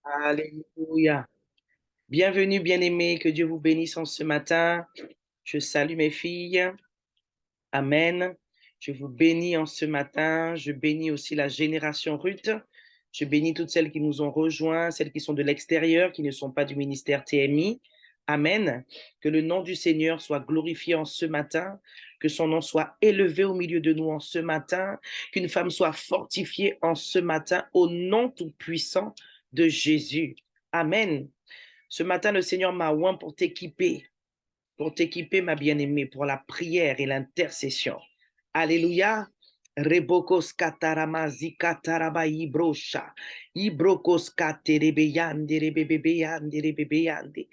Alléluia. Bienvenue, bien-aimés, que Dieu vous bénisse en ce matin. Je salue mes filles. Amen. Je vous bénis en ce matin. Je bénis aussi la génération Ruth. Je bénis toutes celles qui nous ont rejoints, celles qui sont de l'extérieur, qui ne sont pas du ministère TMI. Amen. Que le nom du Seigneur soit glorifié en ce matin, que son nom soit élevé au milieu de nous en ce matin, qu'une femme soit fortifiée en ce matin au nom tout-puissant de Jésus. Amen. Ce matin, le Seigneur m'a oint pour t'équiper, ma bien-aimée, pour la prière et l'intercession. Alléluia. Rebokos kataramazi kataraba ibrosha. Ibrokos katerebeyande rebebeyande rebebeyande.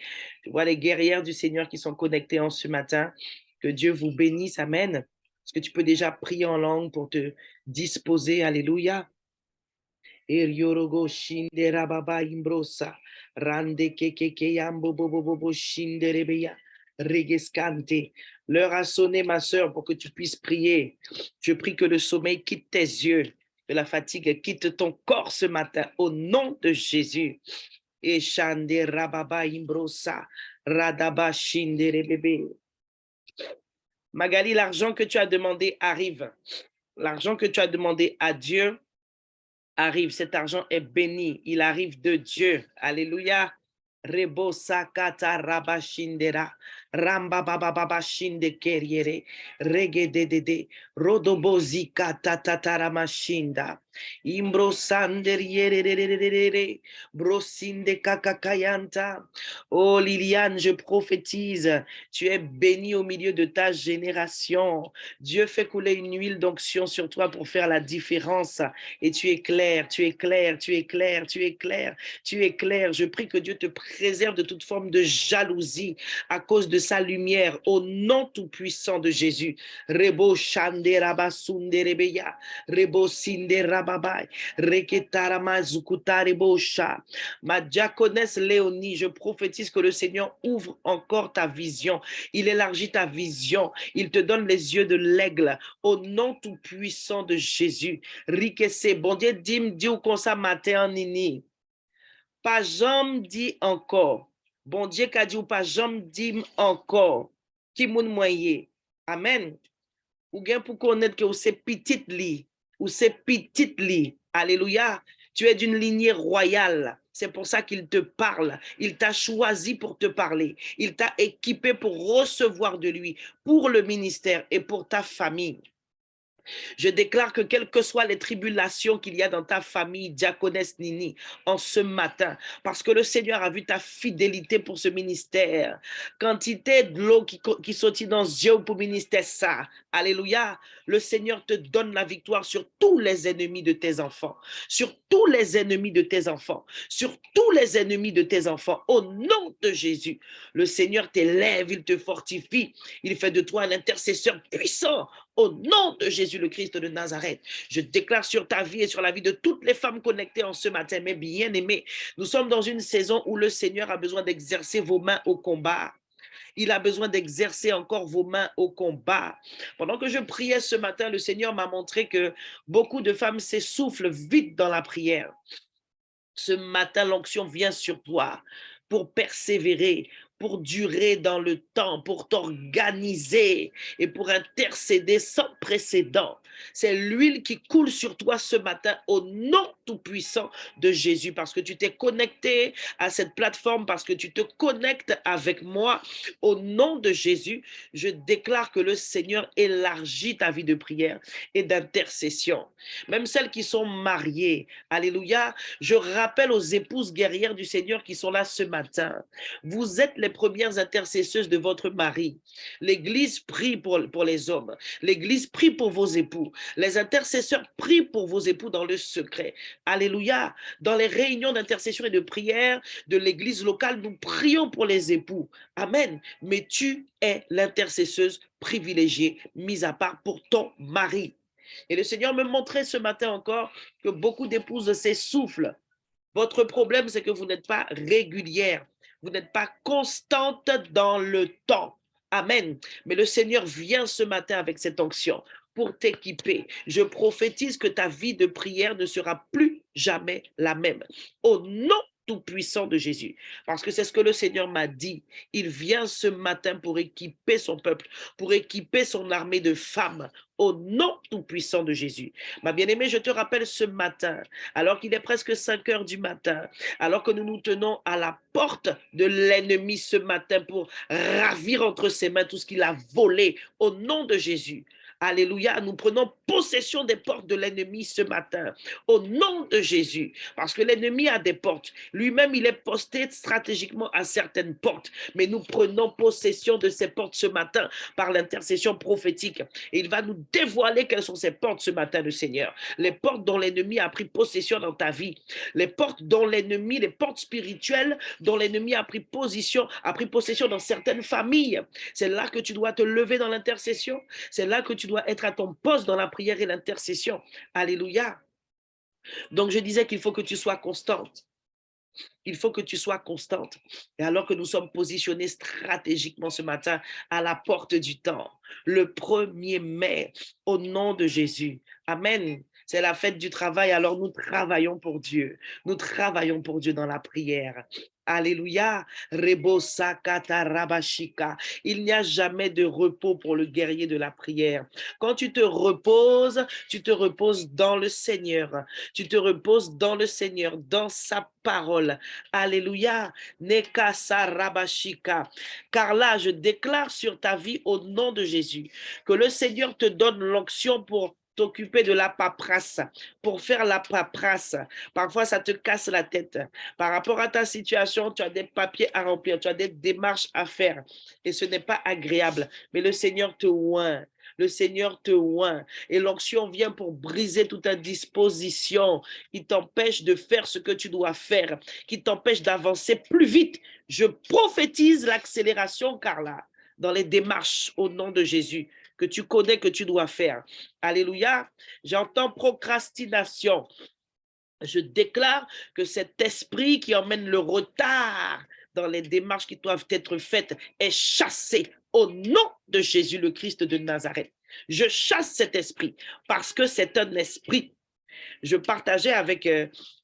Je vois les guerrières du Seigneur qui sont connectées en ce matin. Que Dieu vous bénisse. Amen. Est-ce que tu peux déjà prier en langue pour te disposer? Alléluia. Eriorogo shinde rababa imbrosa. Rande kekeke yambo bobo bobo shinde rebeya. Regescante. L'heure a sonné, ma sœur, pour que tu puisses prier. Je prie que le sommeil quitte tes yeux, que la fatigue quitte ton corps ce matin, au nom de Jésus. Et shande rababa imbrosa. Radaba shinde rebebe. Magali, l'argent que tu as demandé arrive. L'argent que tu as demandé à Dieu arrive. Cet argent est béni. Il arrive de Dieu. Alléluia. Rebo sakata rabashindera. Ramba baba baba shinde keriere. Rege de de de. Rodobozi kata tataramashinda. Imbro sanderiere. Brosinde kakakayanta. Oh Liliane, je prophétise. Tu es bénie au milieu de ta génération. Dieu fait couler une huile d'onction sur toi pour faire la différence. Et tu es clair, tu es clair, tu es clair, tu es clair, tu es clair. Je prie que Dieu te préserve de toute forme de jalousie à cause de sa lumière, au nom tout-puissant de Jésus. Rebo shande rabasunde rebeya, rebo sinde rababai, reketarama zukutare bosha. Ma diaconesse Léonie, je prophétise que le Seigneur ouvre encore ta vision. Il élargit ta vision. Il te donne les yeux de l'aigle, au nom tout-puissant de Jésus. Rikese, bon Dieu, dit ou comme ça matin en nini. Pas jamais dit encore. Bon Dieu qu'a dit ou pas jamais dit encore. Qui moun moyen. Amen. Ou bien pour connaître que c'est petite li. Ou c'est petite li. Alléluia. Tu es d'une lignée royale. C'est pour ça qu'il te parle. Il t'a choisi pour te parler. Il t'a équipé pour recevoir de lui, pour le ministère et pour ta famille. Je déclare que quelles que soient les tribulations qu'il y a dans ta famille, diaconesse Nini, en ce matin, parce que le Seigneur a vu ta fidélité pour ce ministère, quantité de l'eau qui sortit dans Dieu pour ministère ça, alléluia, le Seigneur te donne la victoire sur tous les ennemis de tes enfants, sur tous les ennemis de tes enfants, sur tous les ennemis de tes enfants, au nom de Jésus. Le Seigneur t'élève, il te fortifie, il fait de toi un intercesseur puissant. Au nom de Jésus le Christ de Nazareth, je déclare sur ta vie et sur la vie de toutes les femmes connectées en ce matin, mes bien-aimés, nous sommes dans une saison où le Seigneur a besoin d'exercer vos mains au combat. Il a besoin d'exercer encore vos mains au combat. Pendant que je priais ce matin, le Seigneur m'a montré que beaucoup de femmes s'essoufflent vite dans la prière. Ce matin, l'onction vient sur toi pour persévérer, pour durer dans le temps, pour t'organiser et pour intercéder sans précédent. C'est l'huile qui coule sur toi ce matin au nom tout-puissant de Jésus, parce que tu t'es connecté à cette plateforme, parce que tu te connectes avec moi. Au nom de Jésus, je déclare que le Seigneur élargit ta vie de prière et d'intercession. Même celles qui sont mariées, alléluia, je rappelle aux épouses guerrières du Seigneur qui sont là ce matin, vous êtes les premières intercesseuses de votre mari. L'Église prie pour les hommes. L'Église prie pour vos époux. Les intercesseurs prient pour vos époux dans le secret. Alléluia. Dans les réunions d'intercession et de prière de l'Église locale, nous prions pour les époux. Amen. Mais tu es l'intercesseuse privilégiée, mise à part pour ton mari. Et le Seigneur me montrait ce matin encore que beaucoup d'épouses s'essoufflent. Votre problème, c'est que vous n'êtes pas régulière. Vous n'êtes pas constante dans le temps. Amen. Mais le Seigneur vient ce matin avec cette onction pour t'équiper. Je prophétise que ta vie de prière ne sera plus jamais la même. Au nom tout-puissant de Jésus. Parce que c'est ce que le Seigneur m'a dit. Il vient ce matin pour équiper son peuple, pour équiper son armée de femmes au nom tout-puissant de Jésus. Ma bien-aimée, je te rappelle ce matin, alors qu'il est presque 5 heures du matin, alors que nous nous tenons à la porte de l'ennemi ce matin pour ravir entre ses mains tout ce qu'il a volé au nom de Jésus. Alléluia, nous prenons possession des portes de l'ennemi ce matin, au nom de Jésus, parce que l'ennemi a des portes. Lui-même, il est posté stratégiquement à certaines portes, mais nous prenons possession de ces portes ce matin par l'intercession prophétique. Et il va nous dévoiler quelles sont ces portes ce matin, le Seigneur. Les portes dont l'ennemi a pris possession dans ta vie, les portes dont l'ennemi, les portes spirituelles dont l'ennemi a pris possession dans certaines familles. C'est là que tu dois te lever dans l'intercession. C'est là que tu dois être à ton poste dans la prière et l'intercession. Alléluia. Donc, je disais qu'il faut que tu sois constante. Il faut que tu sois constante. Et alors que nous sommes positionnés stratégiquement ce matin à la porte du temps, le 1er mai, au nom de Jésus. Amen. C'est la fête du travail, alors nous travaillons pour Dieu. Nous travaillons pour Dieu dans la prière. Alléluia. Rebo sakata rabashika. Il n'y a jamais de repos pour le guerrier de la prière. Quand tu te reposes dans le Seigneur. Tu te reposes dans le Seigneur, dans sa parole. Alléluia. Nekasa rabashika. Car là, je déclare sur ta vie au nom de Jésus que le Seigneur te donne l'onction pour t'occuper de la paperasse, pour faire la paperasse. Parfois, ça te casse la tête. Par rapport à ta situation, tu as des papiers à remplir, tu as des démarches à faire et ce n'est pas agréable. Mais le Seigneur te oint. Le Seigneur te oint et l'onction vient pour briser toute indisposition qui t'empêche de faire ce que tu dois faire, qui t'empêche d'avancer plus vite. Je prophétise l'accélération, Carla, dans les démarches au nom de Jésus que tu connais, que tu dois faire. Alléluia. J'entends procrastination. Je déclare que cet esprit qui emmène le retard dans les démarches qui doivent être faites est chassé au nom de Jésus le Christ de Nazareth. Je chasse cet esprit parce que c'est un esprit. Je partageais avec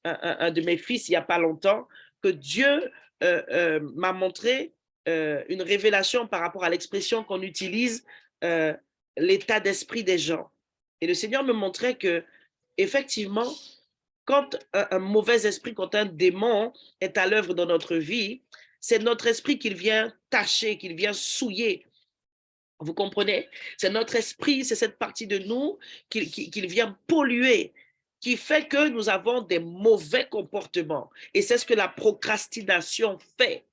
un de mes fils il n'y a pas longtemps que Dieu m'a montré une révélation par rapport à l'expression qu'on utilise, l'état d'esprit des gens. Et le Seigneur me montrait que, effectivement, quand un mauvais esprit, quand un démon est à l'œuvre dans notre vie, c'est notre esprit qu'il vient tâcher, qu'il vient souiller. Vous comprenez? C'est notre esprit, c'est cette partie de nous qu'il vient polluer, qui fait que nous avons des mauvais comportements. Et c'est ce que la procrastination fait.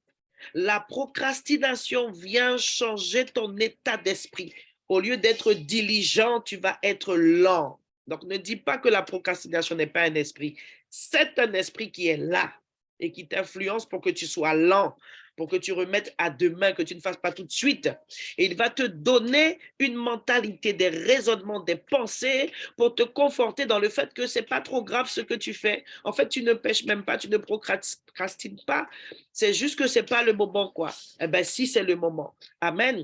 La procrastination vient changer ton état d'esprit. Au lieu d'être diligent, tu vas être lent. Donc, ne dis pas que la procrastination n'est pas un esprit. C'est un esprit qui est là et qui t'influence pour que tu sois lent, pour que tu remettes à demain, que tu ne fasses pas tout de suite. Et il va te donner une mentalité, des raisonnements, des pensées pour te conforter dans le fait que ce n'est pas trop grave ce que tu fais. En fait, tu ne pêches même pas, tu ne procrastines pas. C'est juste que ce n'est pas le moment, quoi. Eh bien, si, c'est le moment. Amen.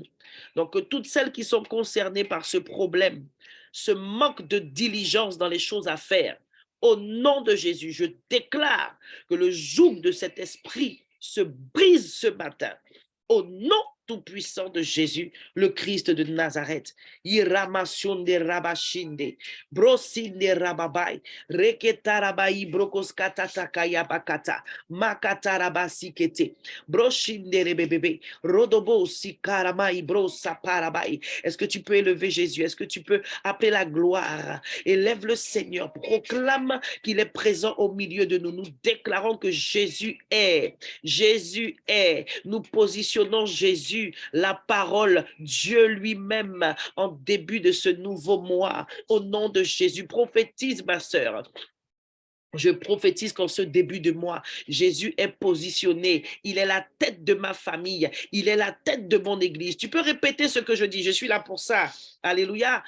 Donc, toutes celles qui sont concernées par ce problème, ce manque de diligence dans les choses à faire, au nom de Jésus, je déclare que le joug de cet esprit se brise ce matin. Au nom tout-puissant de Jésus, le Christ de Nazareth. Iramasunde rabashinde, brosinde rababai, reketarabai brokoskatatakaya bakata, makatarabasikete, broshinde rebebebe, rodobo sikaramai brosa parabai. Est-ce que tu peux élever Jésus? Est-ce que tu peux appeler la gloire? Élève le Seigneur, proclame qu'il est présent au milieu de nous. Nous déclarons que Jésus est. Jésus est. Nous positionnons Jésus, la parole, Dieu lui-même, en début de ce nouveau mois. Au nom de Jésus, prophétise, ma sœur. Je prophétise qu'en ce début de mois, Jésus est positionné. Il est la tête de ma famille. Il est la tête de mon église. Tu peux répéter ce que je dis. Je suis là pour ça. Alléluia.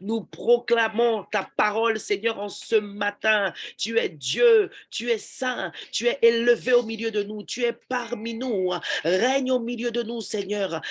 Nous proclamons ta parole, Seigneur, en ce matin. Tu es Dieu, tu es saint, tu es élevé au milieu de nous, tu es parmi nous. Règne au milieu de nous, Seigneur.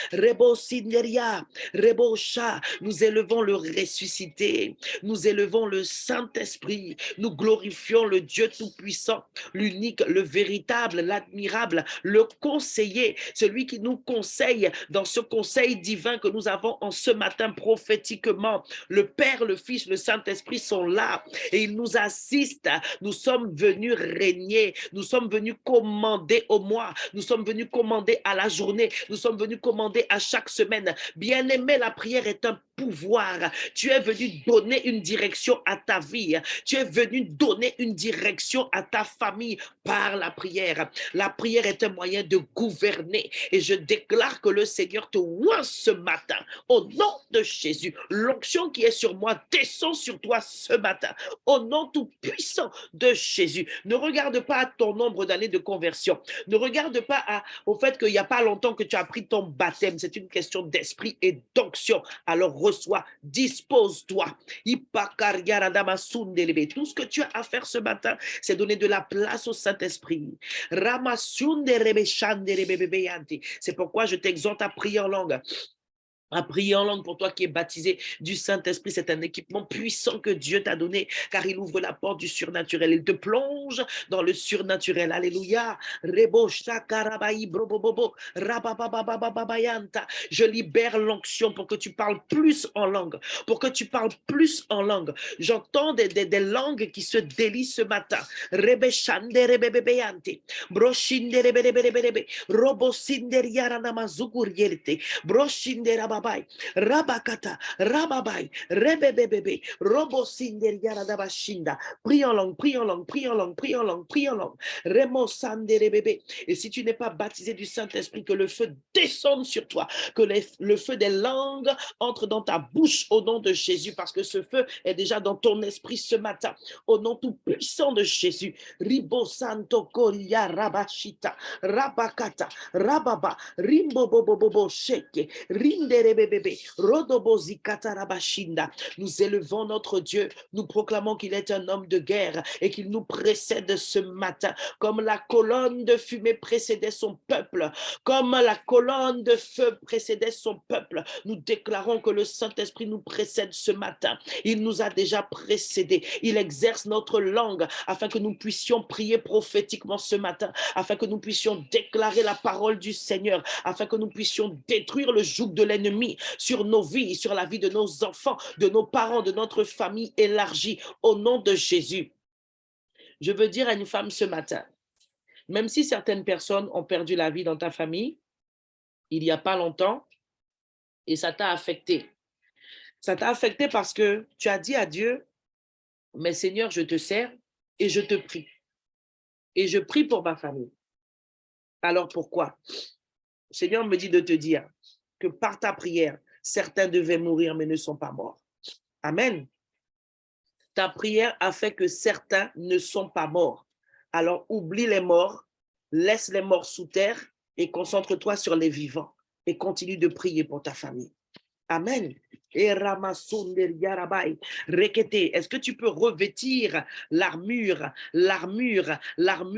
Nous élevons le ressuscité. Nous élevons le Saint-Esprit. Nous glorifions le Dieu Tout-Puissant, l'unique, le véritable, l'admirable, le conseiller, celui qui nous conseille dans ce conseil divin que nous avons en ce matin prophétiquement. Le Père, le Fils, le Saint-Esprit sont là et ils nous assistent. Nous sommes venus régner, nous sommes venus commander au mois, nous sommes venus commander à la journée, nous sommes venus commander à chaque semaine. Bien-aimé, la prière est un pouvoir. Tu es venu donner une direction à ta vie. Tu es venu donner une direction à ta famille par la prière. La prière est un moyen de gouverner et je déclare que le Seigneur te oint ce matin au nom de Jésus. L'onction qui est sur moi descend sur toi ce matin au nom tout puissant de Jésus. Ne regarde pas à ton nombre d'années de conversion. Ne regarde pas au fait qu'il n'y a pas longtemps que tu as pris ton baptême. C'est une question d'esprit et d'onction. Alors reçois, dispose-toi. Tout ce que tu as à faire ce matin, c'est donner de la place au Saint-Esprit. C'est pourquoi je t'exhorte à prier en langue. À prier en langue pour toi qui es baptisé du Saint-Esprit. C'est un équipement puissant que Dieu t'a donné car il ouvre la porte du surnaturel. Il te plonge dans le surnaturel. Alléluia. Je libère l'onction pour que tu parles plus en langue. Pour que tu parles plus en langue. J'entends des langues qui se délient ce matin. Rababai, Rabakata, Rababai, Rebebebebe, Robosinder Yaradabashinda. Prie en langue, prie en langue, prie en langue, prie en langue, prie en langue. Remo Sanderebebe. Et si tu n'es pas baptisé du Saint-Esprit, que le feu descende sur toi, que le feu des langues entre dans ta bouche au nom de Jésus, parce que ce feu est déjà dans ton esprit ce matin, au nom tout puissant de Jésus. Ribo Santo Koria Rabashita, Rabakata, Rababa, Rimbo Bobo Sheke, nous élevons notre Dieu, nous proclamons qu'il est un homme de guerre et qu'il nous précède ce matin, comme la colonne de fumée précédait son peuple, comme la colonne de feu précédait son peuple. Nous déclarons que le Saint-Esprit nous précède ce matin. Il nous a déjà précédés. Il exerce notre langue afin que nous puissions prier prophétiquement ce matin, afin que nous puissions déclarer la parole du Seigneur, afin que nous puissions détruire le joug de l'ennemi sur nos vies, sur la vie de nos enfants, de nos parents, de notre famille élargie, au nom de Jésus. Je veux dire à une femme ce matin, même si certaines personnes ont perdu la vie dans ta famille, il n'y a pas longtemps, et ça t'a affecté. Ça t'a affecté parce que tu as dit à Dieu, mais Seigneur, je te sers et je te prie. Et je prie pour ma famille. Alors pourquoi? Le Seigneur me dit de te dire que par ta prière, certains devaient mourir mais ne sont pas morts. Amen. Ta prière a fait que certains ne sont pas morts. Alors oublie les morts, laisse les morts sous terre et concentre-toi sur les vivants et continue de prier pour ta famille. Amen. Est-ce que tu peux revêtir l'armure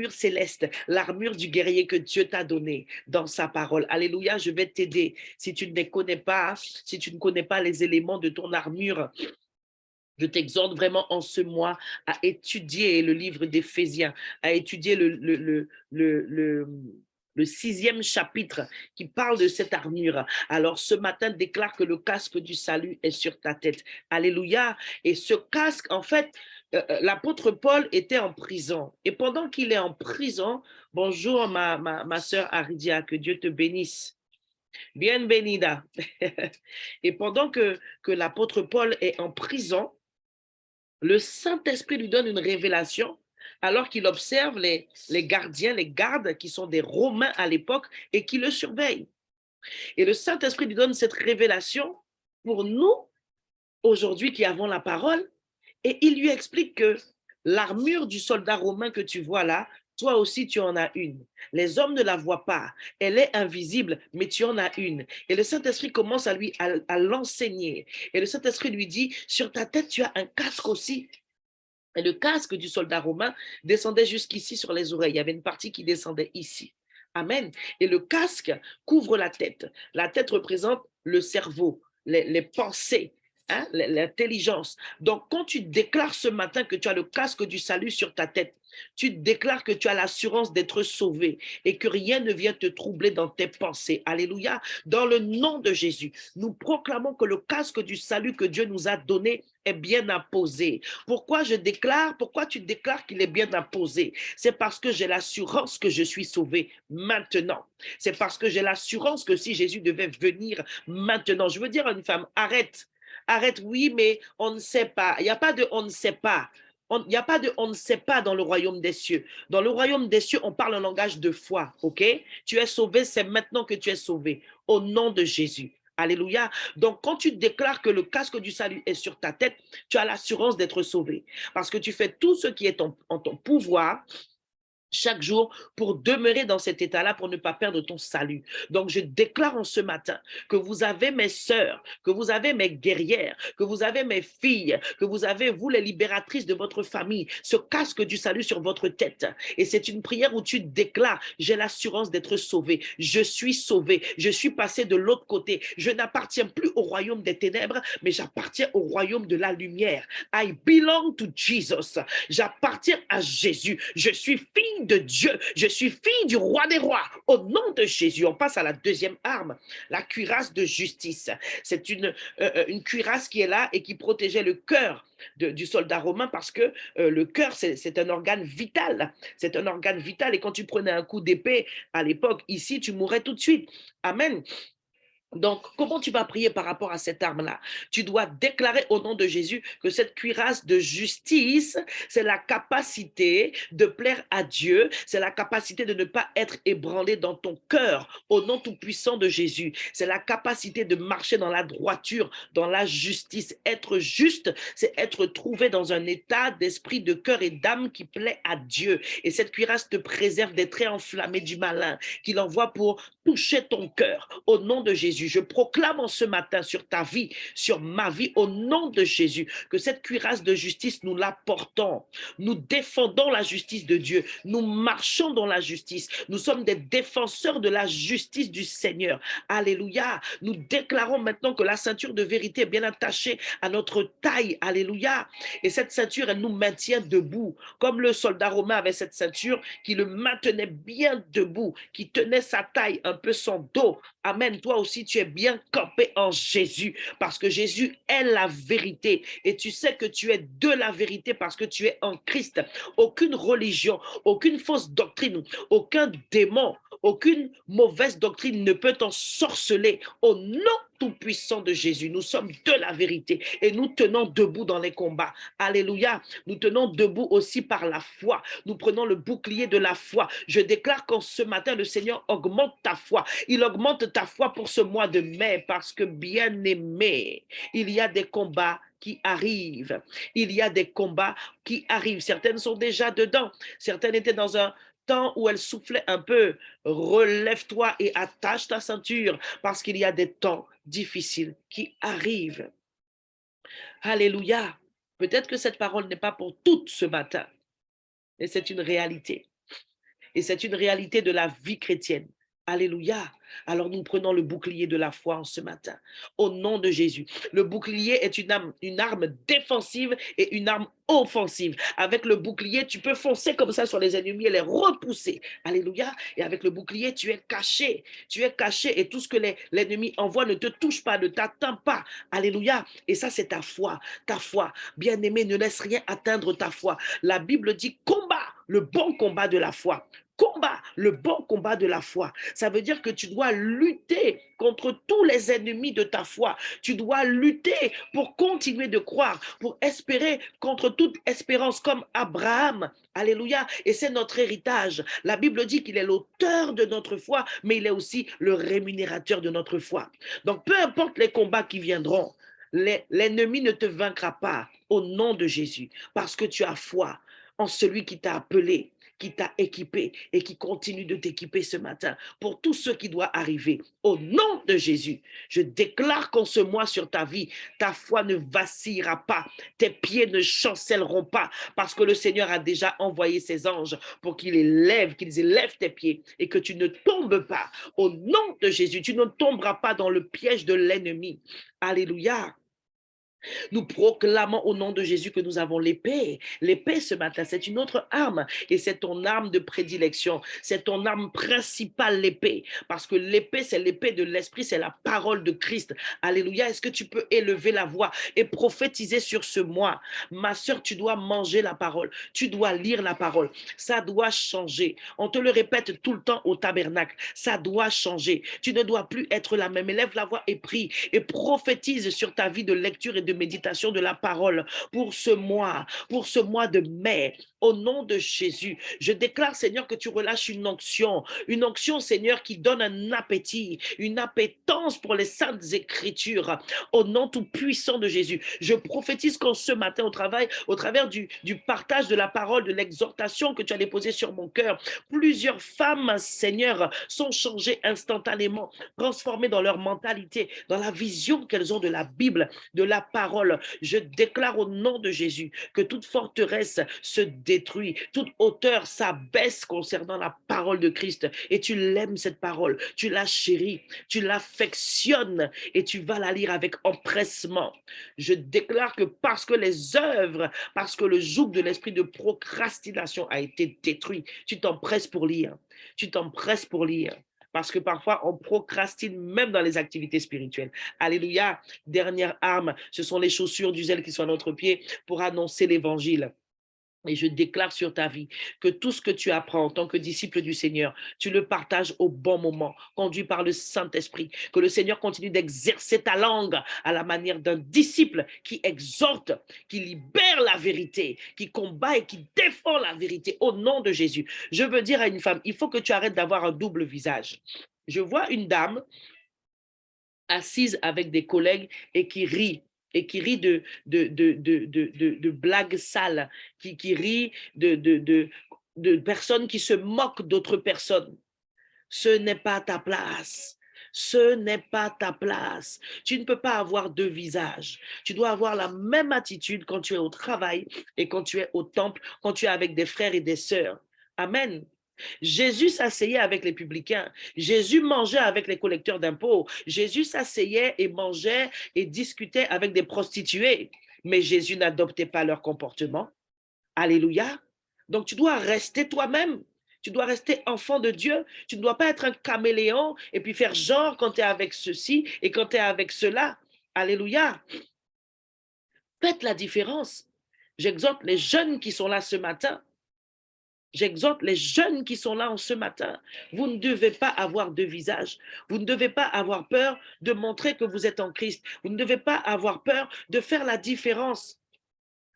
céleste, l'armure du guerrier que Dieu t'a donné dans sa parole? Alléluia, je vais t'aider. Si tu ne les connais pas, si tu ne connais pas les éléments de ton armure, je t'exhorte vraiment en ce mois à étudier le livre d'Éphésiens, à étudier le 6e chapitre qui parle de cette armure. Alors ce matin, déclare que le casque du salut est sur ta tête. Alléluia. Et ce casque, en fait, l'apôtre Paul était en prison. Et pendant qu'il est en prison, bonjour ma sœur Aridia, que Dieu te bénisse. Bienvenida. Et pendant que l'apôtre Paul est en prison, le Saint-Esprit lui donne une révélation alors qu'il observe les gardiens, les gardes qui sont des Romains à l'époque et qui le surveillent. Et le Saint-Esprit lui donne cette révélation pour nous, aujourd'hui qui avons la parole, et il lui explique que l'armure du soldat romain que tu vois là, toi aussi tu en as une. Les hommes ne la voient pas, elle est invisible, mais tu en as une. Et le Saint-Esprit commence à l'enseigner. Et le Saint-Esprit lui dit, sur ta tête tu as un casque aussi. Et le casque du soldat romain descendait jusqu'ici sur les oreilles. Il y avait une partie qui descendait ici. Amen. Et le casque couvre la tête. La tête représente le cerveau, les pensées. hein, l'intelligence. Donc, quand tu déclares ce matin que tu as le casque du salut sur ta tête, tu déclares que tu as l'assurance d'être sauvé et que rien ne vient te troubler dans tes pensées. Alléluia. Dans le nom de Jésus, nous proclamons que le casque du salut que Dieu nous a donné est bien apposé. Pourquoi je déclare, pourquoi tu déclares qu'il est bien apposé? C'est parce que j'ai l'assurance que je suis sauvé maintenant. C'est parce que j'ai l'assurance que si Jésus devait venir maintenant, je veux dire à une femme, arrête, arrête, oui, mais on ne sait pas. Il n'y a pas de on ne sait pas. Il n'y a pas de on ne sait pas dans le royaume des cieux. Dans le royaume des cieux, on parle un langage de foi, ok? Tu es sauvé, c'est maintenant que tu es sauvé. Au nom de Jésus. Alléluia. Donc, quand tu déclares que le casque du salut est sur ta tête, tu as l'assurance d'être sauvé. Parce que tu fais tout ce qui est en ton pouvoir chaque jour pour demeurer dans cet état-là, pour ne pas perdre ton salut. Donc, je déclare en ce matin que vous avez mes sœurs, que vous avez mes guerrières, que vous avez mes filles, que vous avez, vous, les libératrices de votre famille, ce casque du salut sur votre tête. Et c'est une prière où tu déclares, j'ai l'assurance d'être sauvé, je suis sauvé, je suis passé de l'autre côté, je n'appartiens plus au royaume des ténèbres, mais j'appartiens au royaume de la lumière. I belong to Jesus. J'appartiens à Jésus. Je suis fille de Dieu. Je suis fille du roi des rois. Au nom de Jésus, on passe à la deuxième arme, la cuirasse de justice. C'est une cuirasse qui est là et qui protégeait le cœur du soldat romain parce que le cœur, c'est un organe vital. C'est un organe vital et quand tu prenais un coup d'épée à l'époque, ici, tu mourrais tout de suite. Amen. Donc, comment tu vas prier par rapport à cette arme-là? Tu dois déclarer au nom de Jésus que cette cuirasse de justice, c'est la capacité de plaire à Dieu, c'est la capacité de ne pas être ébranlé dans ton cœur au nom tout-puissant de Jésus. C'est la capacité de marcher dans la droiture, dans la justice. Être juste, c'est être trouvé dans un état d'esprit, de cœur et d'âme qui plaît à Dieu. Et cette cuirasse te préserve des traits enflammés du malin qu'il envoie pour toucher ton cœur au nom de Jésus. Je proclame en ce matin sur ta vie, sur ma vie, au nom de Jésus, que cette cuirasse de justice, nous la portons. Nous défendons la justice de Dieu. Nous marchons dans la justice. Nous sommes des défenseurs de la justice du Seigneur. Alléluia. Nous déclarons maintenant que la ceinture de vérité est bien attachée à notre taille. Alléluia. Et cette ceinture, elle nous maintient debout. Comme le soldat romain avait cette ceinture qui le maintenait bien debout, qui tenait sa taille, un peu son dos. Amen. Toi aussi, tu es bien campé en Jésus parce que Jésus est la vérité et tu sais que tu es de la vérité parce que tu es en Christ. Aucune religion, aucune fausse doctrine, aucun démon, aucune mauvaise doctrine ne peut t'ensorceler au nom tout-puissant de Jésus. Nous sommes de la vérité et nous tenons debout dans les combats. Alléluia. Nous tenons debout aussi par la foi. Nous prenons le bouclier de la foi. Je déclare qu'en ce matin, le Seigneur augmente ta foi. Il augmente ta foi pour ce mois de mai parce que, bien aimé, il y a des combats qui arrivent. Il y a des combats qui arrivent. Certaines sont déjà dedans. Certaines étaient dans un temps où elles soufflaient un peu. Relève-toi et attache ta ceinture parce qu'il y a des temps difficiles qui arrivent. Alléluia. Peut-être que cette parole n'est pas pour toutes ce matin, mais c'est une réalité. Et c'est une réalité de la vie chrétienne. Alléluia. Alors nous prenons le bouclier de la foi en ce matin. Au nom de Jésus. Le bouclier est une arme défensive et une arme offensive. Avec le bouclier, tu peux foncer comme ça sur les ennemis et les repousser. Alléluia. Et avec le bouclier, tu es caché. Tu es caché et tout ce que l'ennemi envoie ne te touche pas, ne t'atteint pas. Alléluia. Et ça, c'est ta foi. Ta foi. Bien-aimé, ne laisse rien atteindre ta foi. La Bible dit combat le bon combat de la foi. Combat le bon combat de la foi. Ça veut dire que tu dois lutter contre tous les ennemis de ta foi. Tu dois lutter pour continuer de croire, pour espérer contre toute espérance comme Abraham. Alléluia. Et c'est notre héritage. La Bible dit qu'il est l'auteur de notre foi, mais il est aussi le rémunérateur de notre foi. Donc, peu importe les combats qui viendront, l'ennemi ne te vaincra pas au nom de Jésus parce que tu as foi en celui qui t'a appelé, qui t'a équipé et qui continue de t'équiper ce matin pour tout ce qui doit arriver. Au nom de Jésus, je déclare qu'en ce mois sur ta vie, ta foi ne vacillera pas, tes pieds ne chancelleront pas parce que le Seigneur a déjà envoyé ses anges pour qu'ils élèvent tes pieds et que tu ne tombes pas. Au nom de Jésus, tu ne tomberas pas dans le piège de l'ennemi. Alléluia. Nous proclamons au nom de Jésus que nous avons l'épée. L'épée ce matin, c'est une autre arme et c'est ton arme de prédilection. C'est ton arme principale, l'épée. Parce que l'épée, c'est l'épée de l'esprit, c'est la parole de Christ. Alléluia. Est-ce que tu peux élever la voix et prophétiser sur ce mois? Ma sœur, tu dois manger la parole. Tu dois lire la parole. Ça doit changer. On te le répète tout le temps au tabernacle. Ça doit changer. Tu ne dois plus être la même. Élève la voix et prie et prophétise sur ta vie de lecture et de méditation de la parole pour ce mois de mai. Au nom de Jésus, je déclare, Seigneur, que tu relâches une onction, Seigneur, qui donne un appétit, une appétence pour les saintes écritures. Au nom tout puissant de Jésus, je prophétise qu'en ce matin au travail, au travers du partage de la parole, de l'exhortation que tu as déposée sur mon cœur, plusieurs femmes, Seigneur, sont changées instantanément, transformées dans leur mentalité, dans la vision qu'elles ont de la Bible, de la parole. Je déclare au nom de Jésus que toute forteresse se détruit, toute hauteur s'abaisse concernant la parole de Christ. Et tu l'aimes cette parole, tu la chéris, tu l'affectionnes et tu vas la lire avec empressement. Je déclare que parce que les œuvres, parce que le joug de l'esprit de procrastination a été détruit, tu t'empresses pour lire. Tu t'empresses pour lire. Parce que parfois, on procrastine même dans les activités spirituelles. Alléluia. Dernière arme, ce sont les chaussures du zèle qui sont à notre pied pour annoncer l'évangile. Et je déclare sur ta vie que tout ce que tu apprends en tant que disciple du Seigneur, tu le partages au bon moment, conduit par le Saint-Esprit. Que le Seigneur continue d'exercer ta langue à la manière d'un disciple qui exhorte, qui libère la vérité, qui combat et qui défend la vérité au nom de Jésus. Je veux dire à une femme, il faut que tu arrêtes d'avoir un double visage. Je vois une dame assise avec des collègues et qui rit de blagues sales, qui rit de personnes qui se moquent d'autres personnes. Ce n'est pas ta place. Ce n'est pas ta place. Tu ne peux pas avoir deux visages. Tu dois avoir la même attitude quand tu es au travail et quand tu es au temple, quand tu es avec des frères et des sœurs. Amen. Jésus s'asseyait avec les publicains. Jésus mangeait avec les collecteurs d'impôts. Jésus s'asseyait et mangeait et discutait avec des prostituées. Mais Jésus n'adoptait pas leur comportement. Alléluia. Donc tu dois rester toi-même. Tu dois rester enfant de Dieu. Tu ne dois pas être un caméléon et puis faire genre quand tu es avec ceci et quand tu es avec cela. Alléluia. Faites la différence. J'exhorte les jeunes qui sont là ce matin. J'exhorte les jeunes qui sont là en ce matin. Vous ne devez pas avoir de visage. Vous ne devez pas avoir peur de montrer que vous êtes en Christ. Vous ne devez pas avoir peur de faire la différence.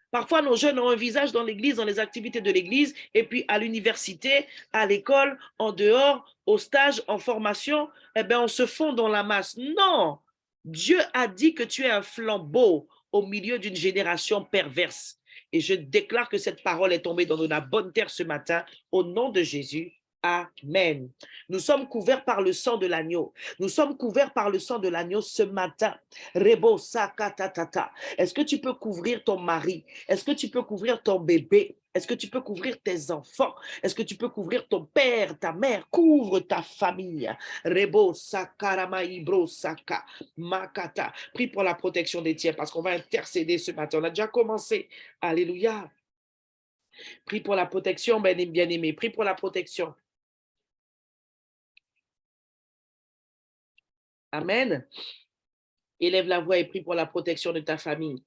Parfois, nos jeunes ont un visage dans l'église, dans les activités de l'église, et puis à l'université, à l'école, en dehors, au stage, en formation, eh bien, on se fond dans la masse. Non! Dieu a dit que tu es un flambeau au milieu d'une génération perverse. Et je déclare que cette parole est tombée dans la bonne terre ce matin, au nom de Jésus. Amen. Nous sommes couverts par le sang de l'agneau. Nous sommes couverts par le sang de l'agneau ce matin. Rebo sakatatata. Est-ce que tu peux couvrir ton mari? Est-ce que tu peux couvrir ton bébé? Est-ce que tu peux couvrir tes enfants? Est-ce que tu peux couvrir ton père, ta mère? Couvre ta famille. Rebo sakarama ibro saka makata. Prie pour la protection des tiens parce qu'on va intercéder ce matin. On a déjà commencé. Alléluia. Prie pour la protection, bien-aimé. Prie pour la protection. Amen. Élève la voix et prie pour la protection de ta famille.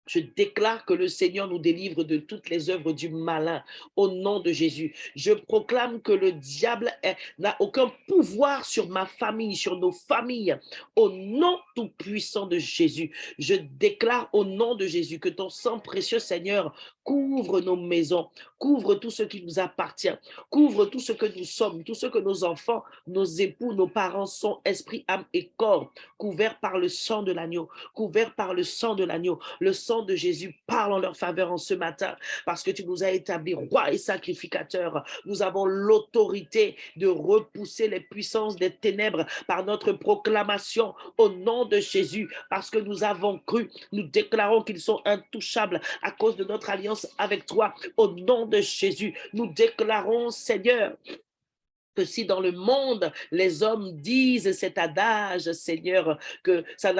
Je déclare que le Seigneur nous délivre de toutes les œuvres du malin au nom de Jésus. Je proclame que le diable n'a aucun pouvoir sur ma famille, sur nos familles. Au nom tout puissant de Jésus, je déclare au nom de Jésus que ton sang précieux, Seigneur, couvre nos maisons, couvre tout ce qui nous appartient, couvre tout ce que nous sommes, tout ce que nos enfants, nos époux, nos parents sont, esprit, âme et corps, couverts par le sang de l'agneau, couverts par le sang de l'agneau. Le sang de Jésus parle en leur faveur en ce matin parce que tu nous as établis roi et sacrificateur. Nous avons l'autorité de repousser les puissances des ténèbres par notre proclamation au nom de Jésus parce que nous avons cru. Nous déclarons qu'ils sont intouchables à cause de notre alliance avec toi. Au nom de Jésus, nous déclarons, Seigneur, que si dans le monde, les hommes disent cet adage, Seigneur, que ça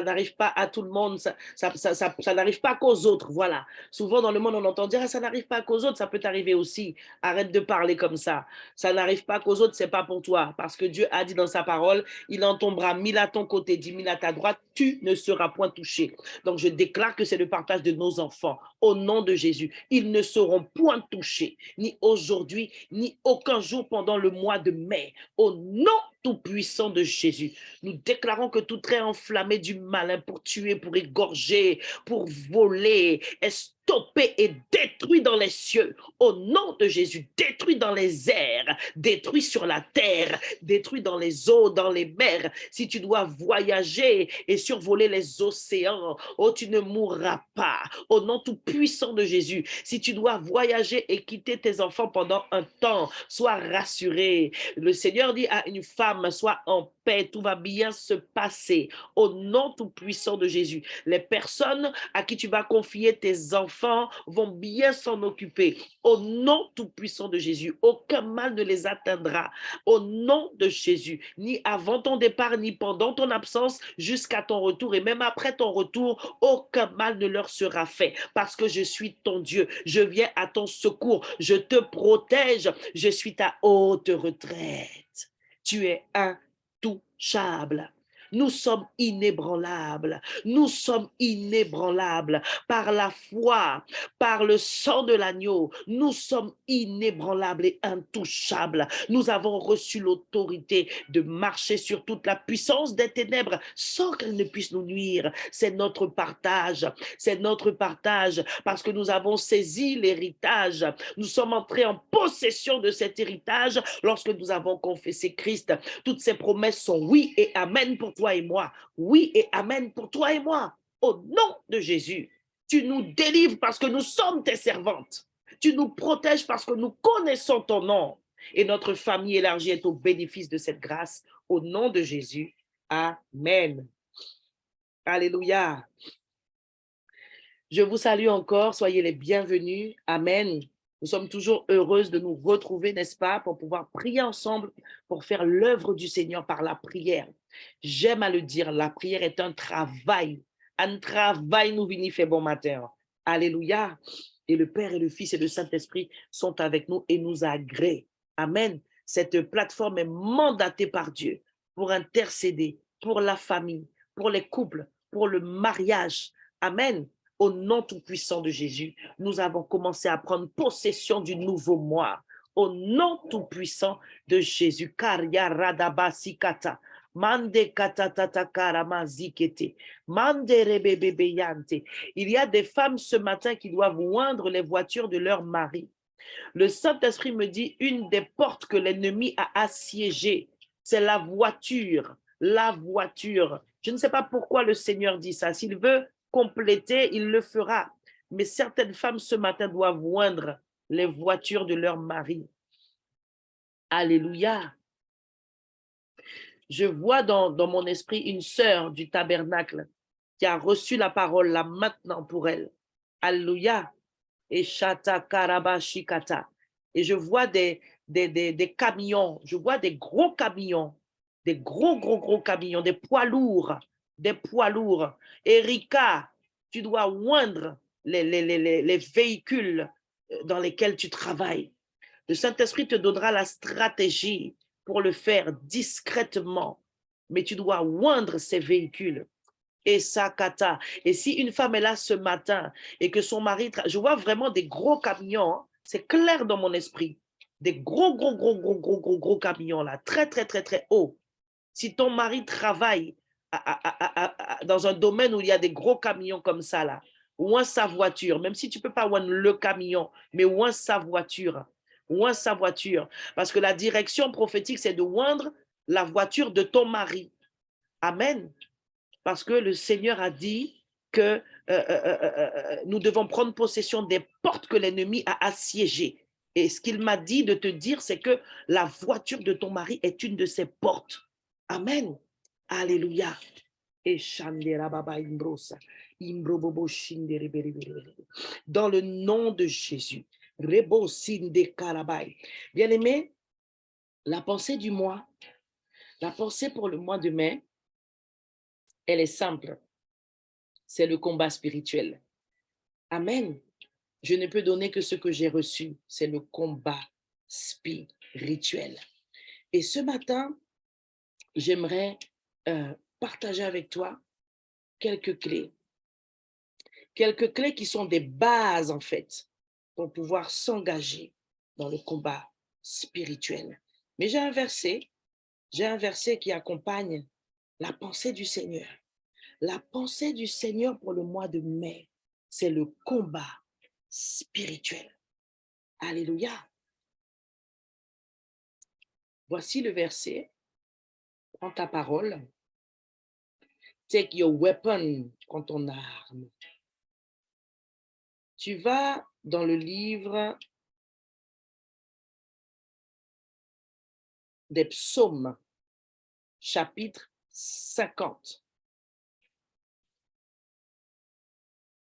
n'arrive pas à tout le monde, ça n'arrive pas qu'aux autres, voilà. Souvent dans le monde, on entend dire, ah, ça n'arrive pas qu'aux autres, ça peut t'arriver aussi. Arrête de parler comme ça. Ça n'arrive pas qu'aux autres, c'est pas pour toi. Parce que Dieu a dit dans sa parole, il en tombera 1000 à ton côté, 10 000 à ta droite, tu ne seras point touché. Donc je déclare que c'est le partage de nos enfants. Au nom de Jésus, ils ne seront point touchés, ni aujourd'hui, ni aucun jour pendant le mois de mai. Au nom tout-puissant de Jésus, nous déclarons que tout trait enflammé du malin pour tuer, pour égorger, pour voler, est stoppé et détruit dans les cieux. Au nom de Jésus, détruit dans les airs, détruit sur la terre, détruit dans les eaux, dans les mers. Si tu dois voyager et survoler les océans, oh, tu ne mourras pas. Au nom tout-puissant de Jésus, si tu dois voyager et quitter tes enfants pendant un temps, sois rassuré. Le Seigneur dit à une femme, sois en paix, tout va bien se passer. Au nom tout-puissant de Jésus, les personnes à qui tu vas confier tes enfants vont bien s'en occuper. Au nom tout-puissant de Jésus, aucun mal ne les atteindra. Au nom de Jésus, ni avant ton départ, ni pendant ton absence, jusqu'à ton retour et même après ton retour, aucun mal ne leur sera fait parce que je suis ton Dieu. Je viens à ton secours. Je te protège. Je suis ta haute retraite. Tu es intouchable. Nous sommes inébranlables. Nous sommes inébranlables par la foi, par le sang de l'agneau. Nous sommes inébranlables et intouchables. Nous avons reçu l'autorité de marcher sur toute la puissance des ténèbres sans qu'elle ne puisse nous nuire. C'est notre partage. C'est notre partage parce que nous avons saisi l'héritage. Nous sommes entrés en possession de cet héritage lorsque nous avons confessé Christ. Toutes ces promesses sont oui et amen pour toi et moi. Oui et amen pour toi et moi. Au nom de Jésus, tu nous délivres parce que nous sommes tes servantes. Tu nous protèges parce que nous connaissons ton nom. Et notre famille élargie est au bénéfice de cette grâce. Au nom de Jésus, amen. Alléluia. Je vous salue encore, soyez les bienvenus. Amen. Nous sommes toujours heureuses de nous retrouver, n'est-ce pas, pour pouvoir prier ensemble, pour faire l'œuvre du Seigneur par la prière. J'aime à le dire, la prière est un travail. Un travail nous vini fait bon matin. Alléluia. Et le Père et le Fils et le Saint-Esprit sont avec nous et nous agréent. Amen. Cette plateforme est mandatée par Dieu pour intercéder pour la famille, pour les couples, pour le mariage. Amen. Au nom tout-puissant de Jésus, nous avons commencé à prendre possession du nouveau mois. Au nom tout-puissant de Jésus. Karia radabasikata. Mande katatatakaramanzikete. Mande rebebebeyante. Il y a des femmes ce matin qui doivent oindre les voitures de leur mari. Le Saint-Esprit me dit, une des portes que l'ennemi a assiégées, c'est la voiture. La voiture. Je ne sais pas pourquoi le Seigneur dit ça. S'il veut compléter, il le fera. Mais certaines femmes ce matin doivent oindre les voitures de leur mari. Alléluia. Je vois dans mon esprit une sœur du tabernacle qui a reçu la parole là maintenant pour elle. Alléluia. Et chata karabashikata. Et je vois des camions, je vois des gros camions, des gros camions, des poids lourds, des poids lourds. Erika, tu dois oindre les véhicules dans lesquels tu travailles. Le Saint-Esprit te donnera la stratégie pour le faire discrètement, mais tu dois oindre ces véhicules. Et sakata. Et si une femme est là ce matin et que son mari, je vois vraiment des gros camions, hein, c'est clair dans mon esprit, des gros camions là, très haut. Si ton mari travaille dans un domaine où il y a des gros camions comme ça là, oins sa voiture, même si tu peux pas oindre le camion, mais oins sa voiture, parce que la direction prophétique c'est de oindre la voiture de ton mari. Amen. Parce que le Seigneur a dit que nous devons prendre possession des portes que l'ennemi a assiégées. Et ce qu'il m'a dit de te dire, c'est que la voiture de ton mari est une de ces portes. Amen. Alléluia. Dans le nom de Jésus. Bien-aimés, La pensée du mois, la pensée pour le mois de mai, elle est simple. C'est le combat spirituel. Amen. Je ne peux donner que ce que j'ai reçu. C'est le combat spirituel. Et ce matin, j'aimerais partager avec toi quelques clés. Quelques clés qui sont des bases, en fait, pour pouvoir s'engager dans le combat spirituel. Mais j'ai un verset qui accompagne la pensée du Seigneur. La pensée du Seigneur pour le mois de mai, c'est le combat spirituel. Alléluia. Voici le verset. Prends ta parole. Take your weapon, prends ton arme. Tu vas dans le livre des psaumes, chapitre 50,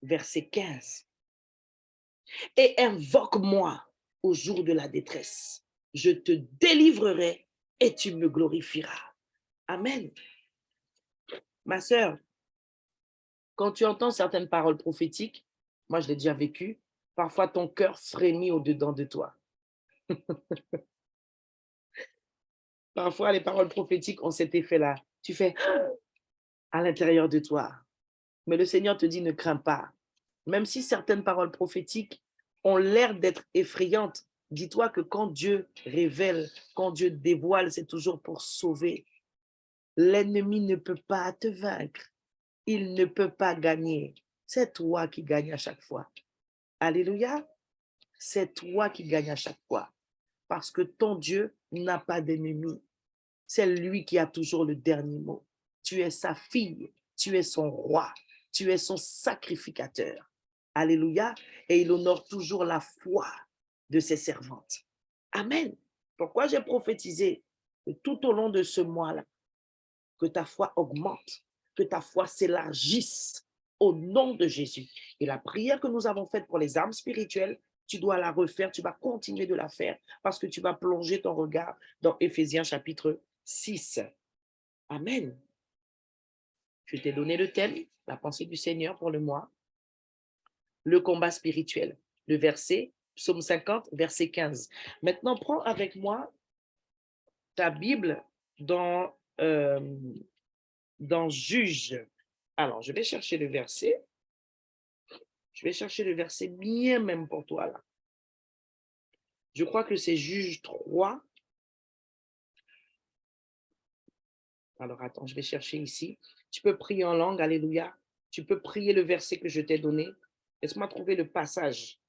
verset 15. Et invoque-moi au jour de la détresse. Je te délivrerai et tu me glorifieras. Amen. Ma sœur, quand tu entends certaines paroles prophétiques, moi je l'ai déjà vécu, parfois ton cœur frémit au-dedans de toi. Parfois les paroles prophétiques ont cet effet-là. Tu fais à l'intérieur de toi. Mais le Seigneur te dit ne crains pas. Même si certaines paroles prophétiques ont l'air d'être effrayantes, dis-toi que quand Dieu révèle, quand Dieu dévoile, c'est toujours pour sauver. L'ennemi ne peut pas te vaincre. Il ne peut pas gagner. C'est toi qui gagnes à chaque fois. Alléluia. C'est toi qui gagnes à chaque fois. Parce que ton Dieu n'a pas d'ennemi. C'est lui qui a toujours le dernier mot. Tu es sa fille. Tu es son roi. Tu es son sacrificateur. Alléluia. Et il honore toujours la foi de ses servantes. Amen. Pourquoi j'ai prophétisé que tout au long de ce mois-là, que ta foi augmente, que ta foi s'élargisse au nom de Jésus. Et la prière que nous avons faite pour les armes spirituelles, tu dois la refaire, tu vas continuer de la faire parce que tu vas plonger ton regard dans Éphésiens chapitre 6. Amen. Je t'ai donné le thème, la pensée du Seigneur pour le mois, le combat spirituel, le verset, psaume 50, verset 15. Maintenant, prends avec moi ta Bible dans Juge. Alors, je vais chercher le verset. Je vais chercher le verset bien même pour toi là. Je crois que c'est Juge 3. Alors, attends, je vais chercher ici. Tu peux prier en langue, alléluia. Tu peux prier le verset que je t'ai donné. Laisse-moi trouver le passage,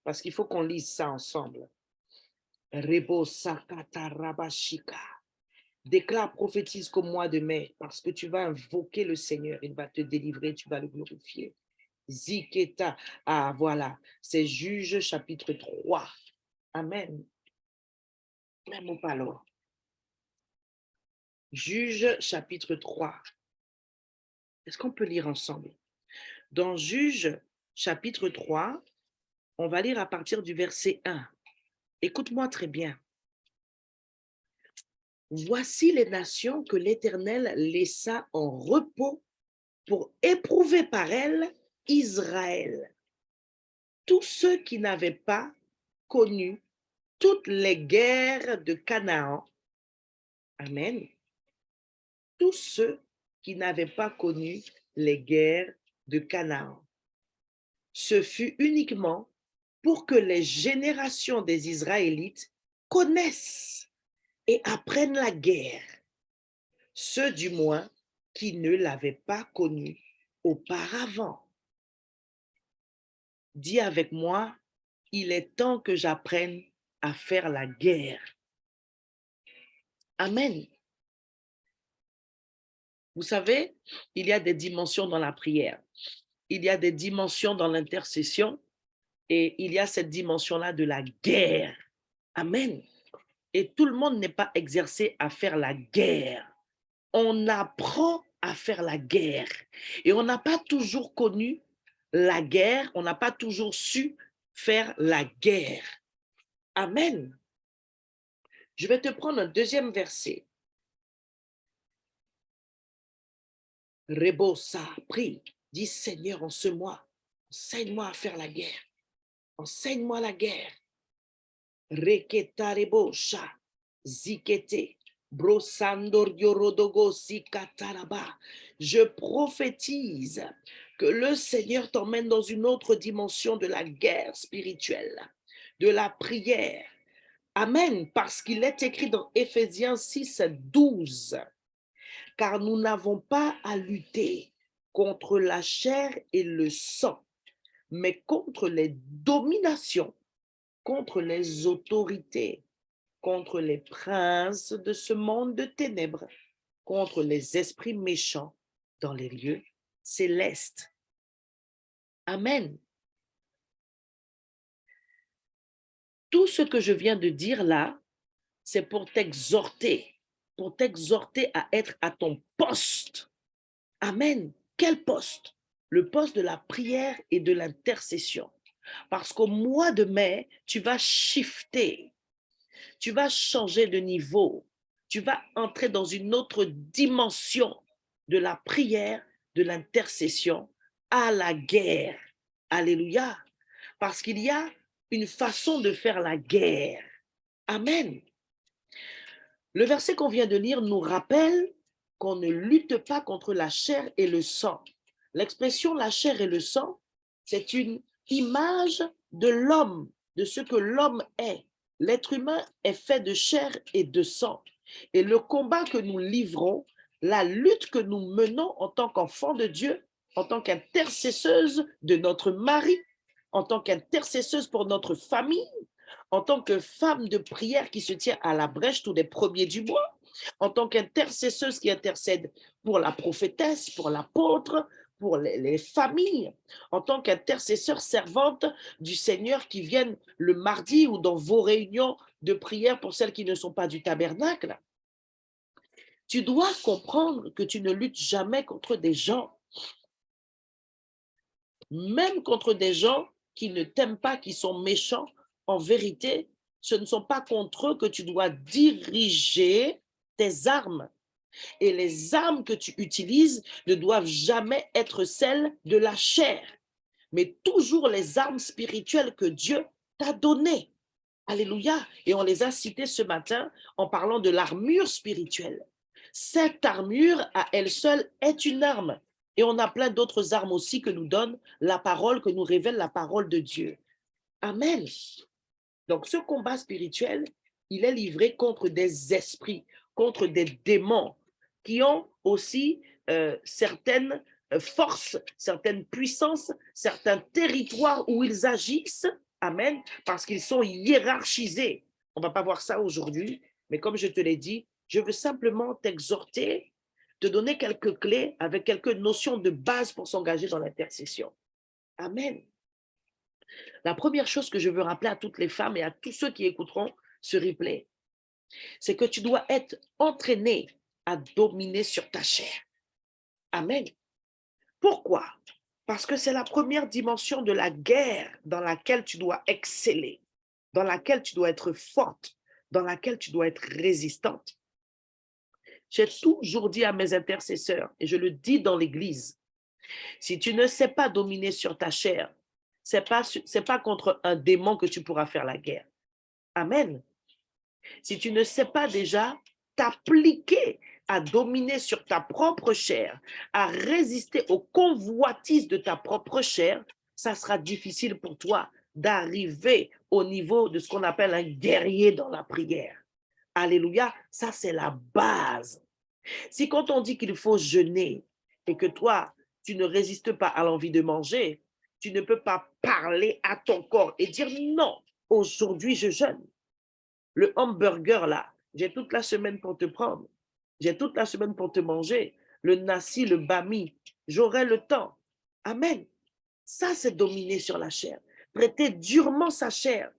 parce qu'il faut qu'on lise ça ensemble. Rebo sakata rabashika. Déclare, prophétise qu'au mois de mai, parce que tu vas invoquer le Seigneur, il va te délivrer, tu vas le glorifier. Ziketa, ah voilà, c'est Juge chapitre 3. Amen. Même au palo. Juge chapitre 3. Est-ce qu'on peut lire ensemble? Dans Juge chapitre 3, on va lire à partir du verset 1. Écoute-moi très bien. Voici les nations que l'Éternel laissa en repos pour éprouver par elles Israël. Tous ceux qui n'avaient pas connu toutes les guerres de Canaan. Amen. Tous ceux qui n'avaient pas connu les guerres de Canaan. Ce fut uniquement pour que les générations des Israélites connaissent et apprennent la guerre, ceux du moins qui ne l'avaient pas connue auparavant. Dis avec moi, il est temps que j'apprenne à faire la guerre. Amen. Vous savez, il y a des dimensions dans la prière. Il y a des dimensions dans l'intercession et il y a cette dimension-là de la guerre. Amen. Et tout le monde n'est pas exercé à faire la guerre. On apprend à faire la guerre. Et on n'a pas toujours connu la guerre, on n'a pas toujours su faire la guerre. Amen. Je vais te prendre un deuxième verset. Rebosa, prie, dis Seigneur, enseigne-moi à faire la guerre. Enseigne-moi la guerre. Reketarebosa, zikete, brosandor yorodogo zikataraba. Je prophétise que le Seigneur t'emmène dans une autre dimension de la guerre spirituelle, de la prière. Amen, parce qu'il est écrit dans Éphésiens 6, 12. Car nous n'avons pas à lutter contre la chair et le sang, mais contre les dominations, contre les autorités, contre les princes de ce monde de ténèbres, contre les esprits méchants dans les lieux célestes. Amen. Tout ce que je viens de dire là, c'est pour t'exhorter à être à ton poste. Amen. Quel poste? Le poste de la prière et de l'intercession. Parce qu'au mois de mai, tu vas shifter, tu vas changer de niveau, tu vas entrer dans une autre dimension de la prière, de l'intercession à la guerre. Alléluia. Parce qu'il y a une façon de faire la guerre. Amen. Le verset qu'on vient de lire nous rappelle qu'on ne lutte pas contre la chair et le sang. L'expression la chair et le sang, c'est une image de l'homme, de ce que l'homme est. L'être humain est fait de chair et de sang. Et le combat que nous livrons, la lutte que nous menons en tant qu'enfants de Dieu, en tant qu'intercesseuse de notre mari, en tant qu'intercesseuse pour notre famille, en tant que femme de prière qui se tient à la brèche tous les premiers du mois, en tant qu'intercesseuse qui intercède pour la prophétesse, pour l'apôtre, pour les familles, en tant qu'intercesseur servante du Seigneur qui viennent le mardi ou dans vos réunions de prière pour celles qui ne sont pas du tabernacle. Tu dois comprendre que tu ne luttes jamais contre des gens, même contre des gens qui ne t'aiment pas, qui sont méchants. En vérité, ce ne sont pas contre eux que tu dois diriger tes armes. Et les armes que tu utilises ne doivent jamais être celles de la chair, mais toujours les armes spirituelles que Dieu t'a données. Alléluia. Et on les a citées ce matin en parlant de l'armure spirituelle. Cette armure à elle seule est une arme. Et on a plein d'autres armes aussi que nous donne la parole, que nous révèle la parole de Dieu. Amen. Donc ce combat spirituel, il est livré contre des esprits, contre des démons qui ont aussi certaines forces, certaines puissances, certains territoires où ils agissent. Amen. Parce qu'ils sont hiérarchisés. On ne va pas voir ça aujourd'hui, mais comme je te l'ai dit, je veux simplement t'exhorter, te donner quelques clés avec quelques notions de base pour s'engager dans l'intercession. Amen. La première chose que je veux rappeler à toutes les femmes et à tous ceux qui écouteront ce replay, c'est que tu dois être entraîné à dominer sur ta chair. Amen. Pourquoi? Parce que c'est la première dimension de la guerre dans laquelle tu dois exceller, dans laquelle tu dois être forte, dans laquelle tu dois être résistante. J'ai toujours dit à mes intercesseurs, et je le dis dans l'Église, si tu ne sais pas dominer sur ta chair, c'est pas contre un démon que tu pourras faire la guerre. Amen. Si tu ne sais pas déjà t'appliquer à dominer sur ta propre chair, à résister aux convoitises de ta propre chair, ça sera difficile pour toi d'arriver au niveau de ce qu'on appelle un guerrier dans la prière. Alléluia, ça c'est la base. Si quand on dit qu'il faut jeûner et que toi, tu ne résistes pas à l'envie de manger, tu ne peux pas parler à ton corps et dire non, aujourd'hui je jeûne. Le hamburger là, j'ai toute la semaine pour te prendre. J'ai toute la semaine pour te manger. Le nasi, le bami, j'aurai le temps. Amen. Ça, c'est dominer sur la chair. Traiter durement sa chair.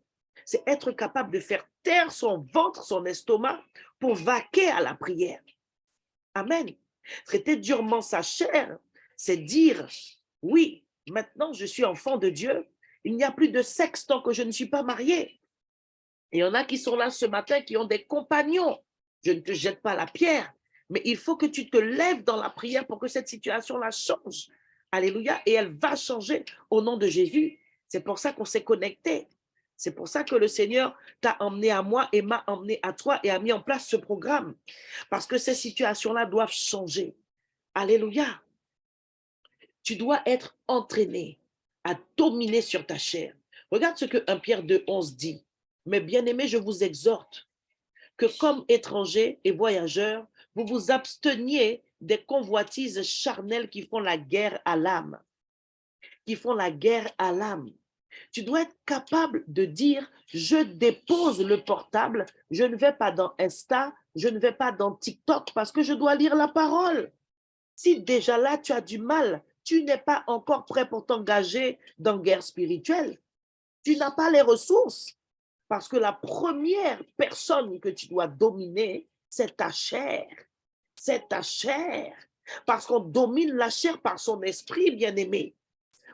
C'est être capable de faire taire son ventre, son estomac, pour vaquer à la prière. Amen. Traiter durement sa chair, c'est dire, oui, maintenant je suis enfant de Dieu. Il n'y a plus de sexe tant que je ne suis pas mariée. Il y en a qui sont là ce matin, qui ont des compagnons. Je ne te jette pas la pierre, mais il faut que tu te lèves dans la prière pour que cette situation-là change. Alléluia. Et elle va changer au nom de Jésus. C'est pour ça qu'on s'est connecté. C'est pour ça que le Seigneur t'a emmené à moi et m'a emmené à toi et a mis en place ce programme. Parce que ces situations-là doivent changer. Alléluia. Tu dois être entraîné à dominer sur ta chair. Regarde ce que 1 Pierre 2,11 dit. Mais bien-aimés, je vous exhorte que comme étrangers et voyageurs, vous vous absteniez des convoitises charnelles qui font la guerre à l'âme. Qui font la guerre à l'âme. Tu dois être capable de dire, je dépose le portable, je ne vais pas dans Insta, je ne vais pas dans TikTok parce que je dois lire la parole. Si déjà là, tu as du mal, tu n'es pas encore prêt pour t'engager dans guerre spirituelle. Tu n'as pas les ressources. Parce que la première personne que tu dois dominer, c'est ta chair. C'est ta chair. Parce qu'on domine la chair par son esprit, bien-aimé.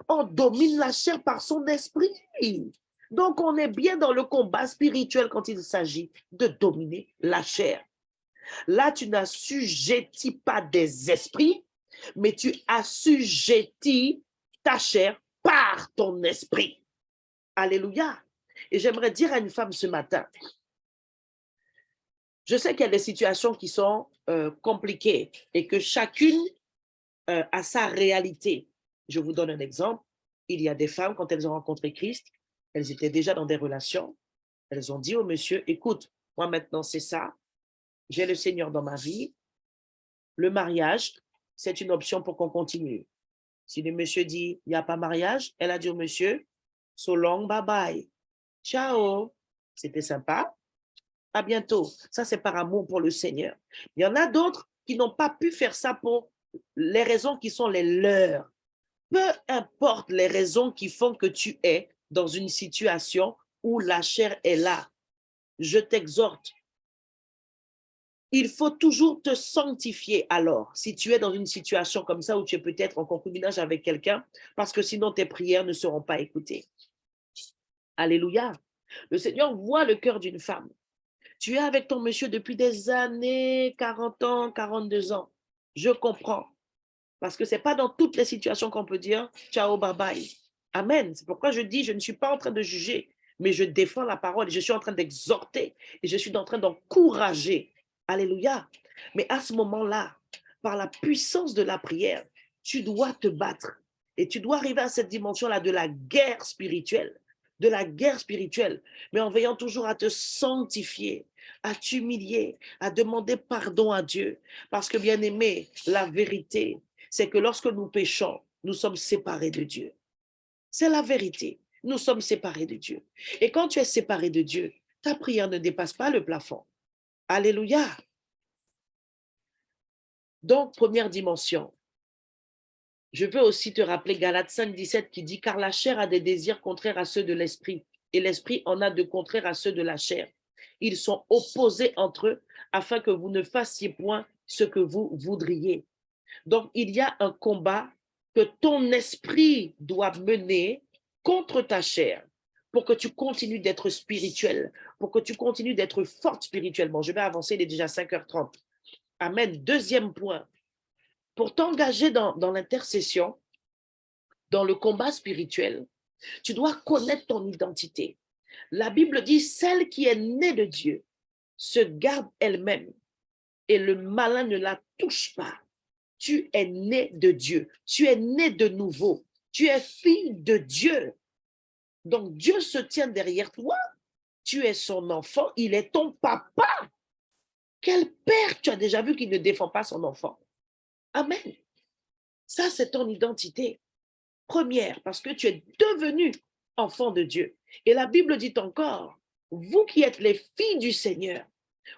On domine la chair par son esprit. Donc, on est bien dans le combat spirituel quand il s'agit de dominer la chair. Là, tu n'assujettis pas des esprits, mais tu assujettis ta chair par ton esprit. Alléluia. Et j'aimerais dire à une femme ce matin, je sais qu'il y a des situations qui sont compliquées et que chacune a sa réalité. Je vous donne un exemple. Il y a des femmes, quand elles ont rencontré Christ, elles étaient déjà dans des relations. Elles ont dit au monsieur, écoute, moi maintenant c'est ça, j'ai le Seigneur dans ma vie. Le mariage, c'est une option pour qu'on continue. Si le monsieur dit, il n'y a pas mariage, elle a dit au monsieur, so long, bye bye. Ciao. C'était sympa. À bientôt. Ça, c'est par amour pour le Seigneur. Il y en a d'autres qui n'ont pas pu faire ça pour les raisons qui sont les leurs. Peu importe les raisons qui font que tu es dans une situation où la chair est là, je t'exhorte. Il faut toujours te sanctifier alors, si tu es dans une situation comme ça où tu es peut-être en concubinage avec quelqu'un, parce que sinon tes prières ne seront pas écoutées. Alléluia. Le Seigneur voit le cœur d'une femme. Tu es avec ton monsieur depuis des années, 40 ans, 42 ans. Je comprends. Parce que ce n'est pas dans toutes les situations qu'on peut dire ciao, bye bye. Amen. C'est pourquoi je dis, je ne suis pas en train de juger, mais je défends la parole et je suis en train d'exhorter et je suis en train d'encourager. Alléluia. Mais à ce moment-là, par la puissance de la prière, tu dois te battre et tu dois arriver à cette dimension-là de la guerre spirituelle. De la guerre spirituelle, mais en veillant toujours à te sanctifier, à t'humilier, à demander pardon à Dieu. Parce que, bien aimé, la vérité, c'est que lorsque nous péchons, nous sommes séparés de Dieu. C'est la vérité. Nous sommes séparés de Dieu. Et quand tu es séparé de Dieu, ta prière ne dépasse pas le plafond. Alléluia. Donc, première dimension. Je veux aussi te rappeler Galates 5, 17 qui dit « Car la chair a des désirs contraires à ceux de l'esprit, et l'esprit en a de contraires à ceux de la chair. Ils sont opposés entre eux, afin que vous ne fassiez point ce que vous voudriez. » Donc, il y a un combat que ton esprit doit mener contre ta chair pour que tu continues d'être spirituel, pour que tu continues d'être forte spirituellement. Je vais avancer, il est déjà 5h30. Amen. Deuxième point. Pour t'engager dans l'intercession, dans le combat spirituel, tu dois connaître ton identité. La Bible dit, celle qui est née de Dieu se garde elle-même et le malin ne la touche pas. Tu es né de Dieu, tu es né de nouveau, tu es fille de Dieu. Donc Dieu se tient derrière toi, tu es son enfant, il est ton papa. Quel père tu as déjà vu qui ne défend pas son enfant? Amen. Ça, c'est ton identité première, parce que tu es devenu enfant de Dieu. Et la Bible dit encore, vous qui êtes les filles du Seigneur,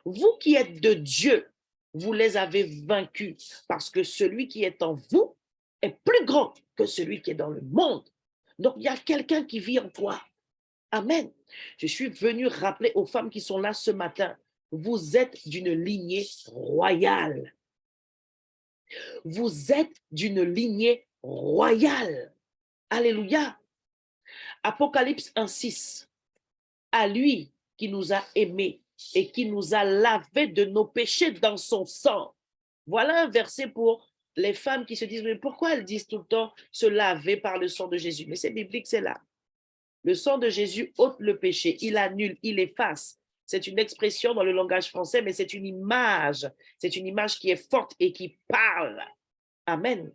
vous qui êtes de Dieu, vous les avez vaincus, parce que celui qui est en vous est plus grand que celui qui est dans le monde. Donc, il y a quelqu'un qui vit en toi. Amen. Je suis venu rappeler aux femmes qui sont là ce matin, vous êtes d'une lignée royale. Vous êtes d'une lignée royale. Alléluia. Apocalypse 1,6. À lui qui nous a aimés et qui nous a lavés de nos péchés dans son sang. Voilà un verset pour les femmes qui se disent, mais pourquoi elles disent tout le temps se laver par le sang de Jésus? Mais c'est biblique, c'est là. Le sang de Jésus ôte le péché, il annule, il efface. C'est une expression dans le langage français, mais c'est une image. C'est une image qui est forte et qui parle. Amen.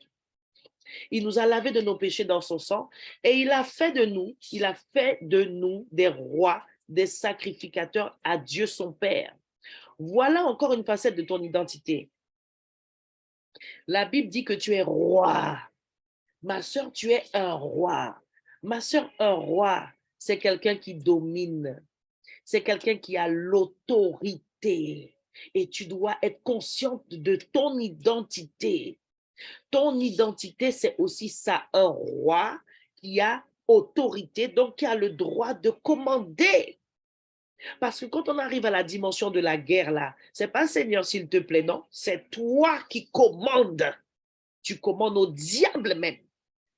Il nous a lavé de nos péchés dans son sang et il a fait de nous des rois, des sacrificateurs à Dieu son Père. Voilà encore une facette de ton identité. La Bible dit que tu es roi. Ma sœur, tu es un roi. Ma sœur, un roi, c'est quelqu'un qui domine. C'est quelqu'un qui a l'autorité. Et tu dois être consciente de ton identité. Ton identité, c'est aussi ça, un roi qui a autorité, donc qui a le droit de commander. Parce que quand on arrive à la dimension de la guerre, là, c'est pas Seigneur, s'il te plaît, non, c'est toi qui commandes. Tu commandes au diable même.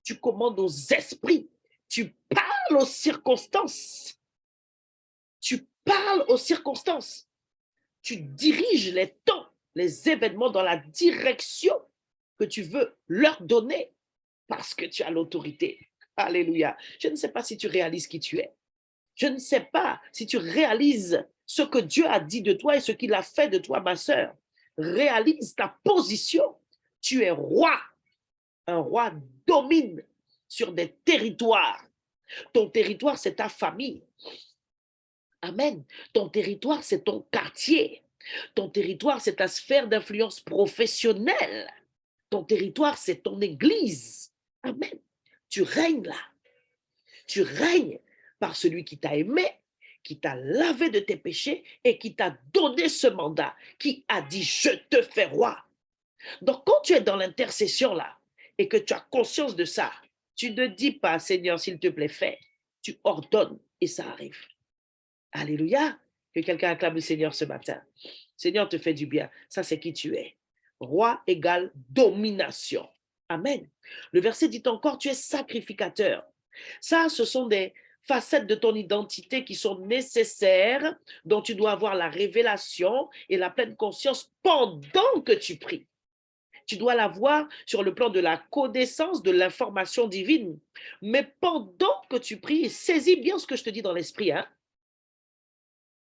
Tu commandes aux esprits. Tu parles aux circonstances. Tu parles aux circonstances. Tu diriges les temps, les événements dans la direction que tu veux leur donner parce que tu as l'autorité. Alléluia. Je ne sais pas si tu réalises qui tu es. Je ne sais pas si tu réalises ce que Dieu a dit de toi et ce qu'il a fait de toi, ma sœur. Réalise ta position. Tu es roi. Un roi domine sur des territoires. Ton territoire, c'est ta famille. Amen. Ton territoire, c'est ton quartier. Ton territoire, c'est ta sphère d'influence professionnelle. Ton territoire, c'est ton église. Amen. Tu règnes là. Tu règnes par celui qui t'a aimé, qui t'a lavé de tes péchés et qui t'a donné ce mandat, qui a dit, je te fais roi. Donc, quand tu es dans l'intercession là et que tu as conscience de ça, tu ne dis pas, Seigneur, s'il te plaît, fais. Tu ordonnes et ça arrive. Alléluia. Que quelqu'un acclame le Seigneur ce matin. Seigneur te fait du bien. Ça, c'est qui tu es. Roi égale domination. Amen. Le verset dit encore, tu es sacrificateur. Ça, ce sont des facettes de ton identité qui sont nécessaires, dont tu dois avoir la révélation et la pleine conscience pendant que tu pries. Tu dois l'avoir sur le plan de la connaissance de l'information divine. Mais pendant que tu pries, saisis bien ce que je te dis dans l'esprit. Hein?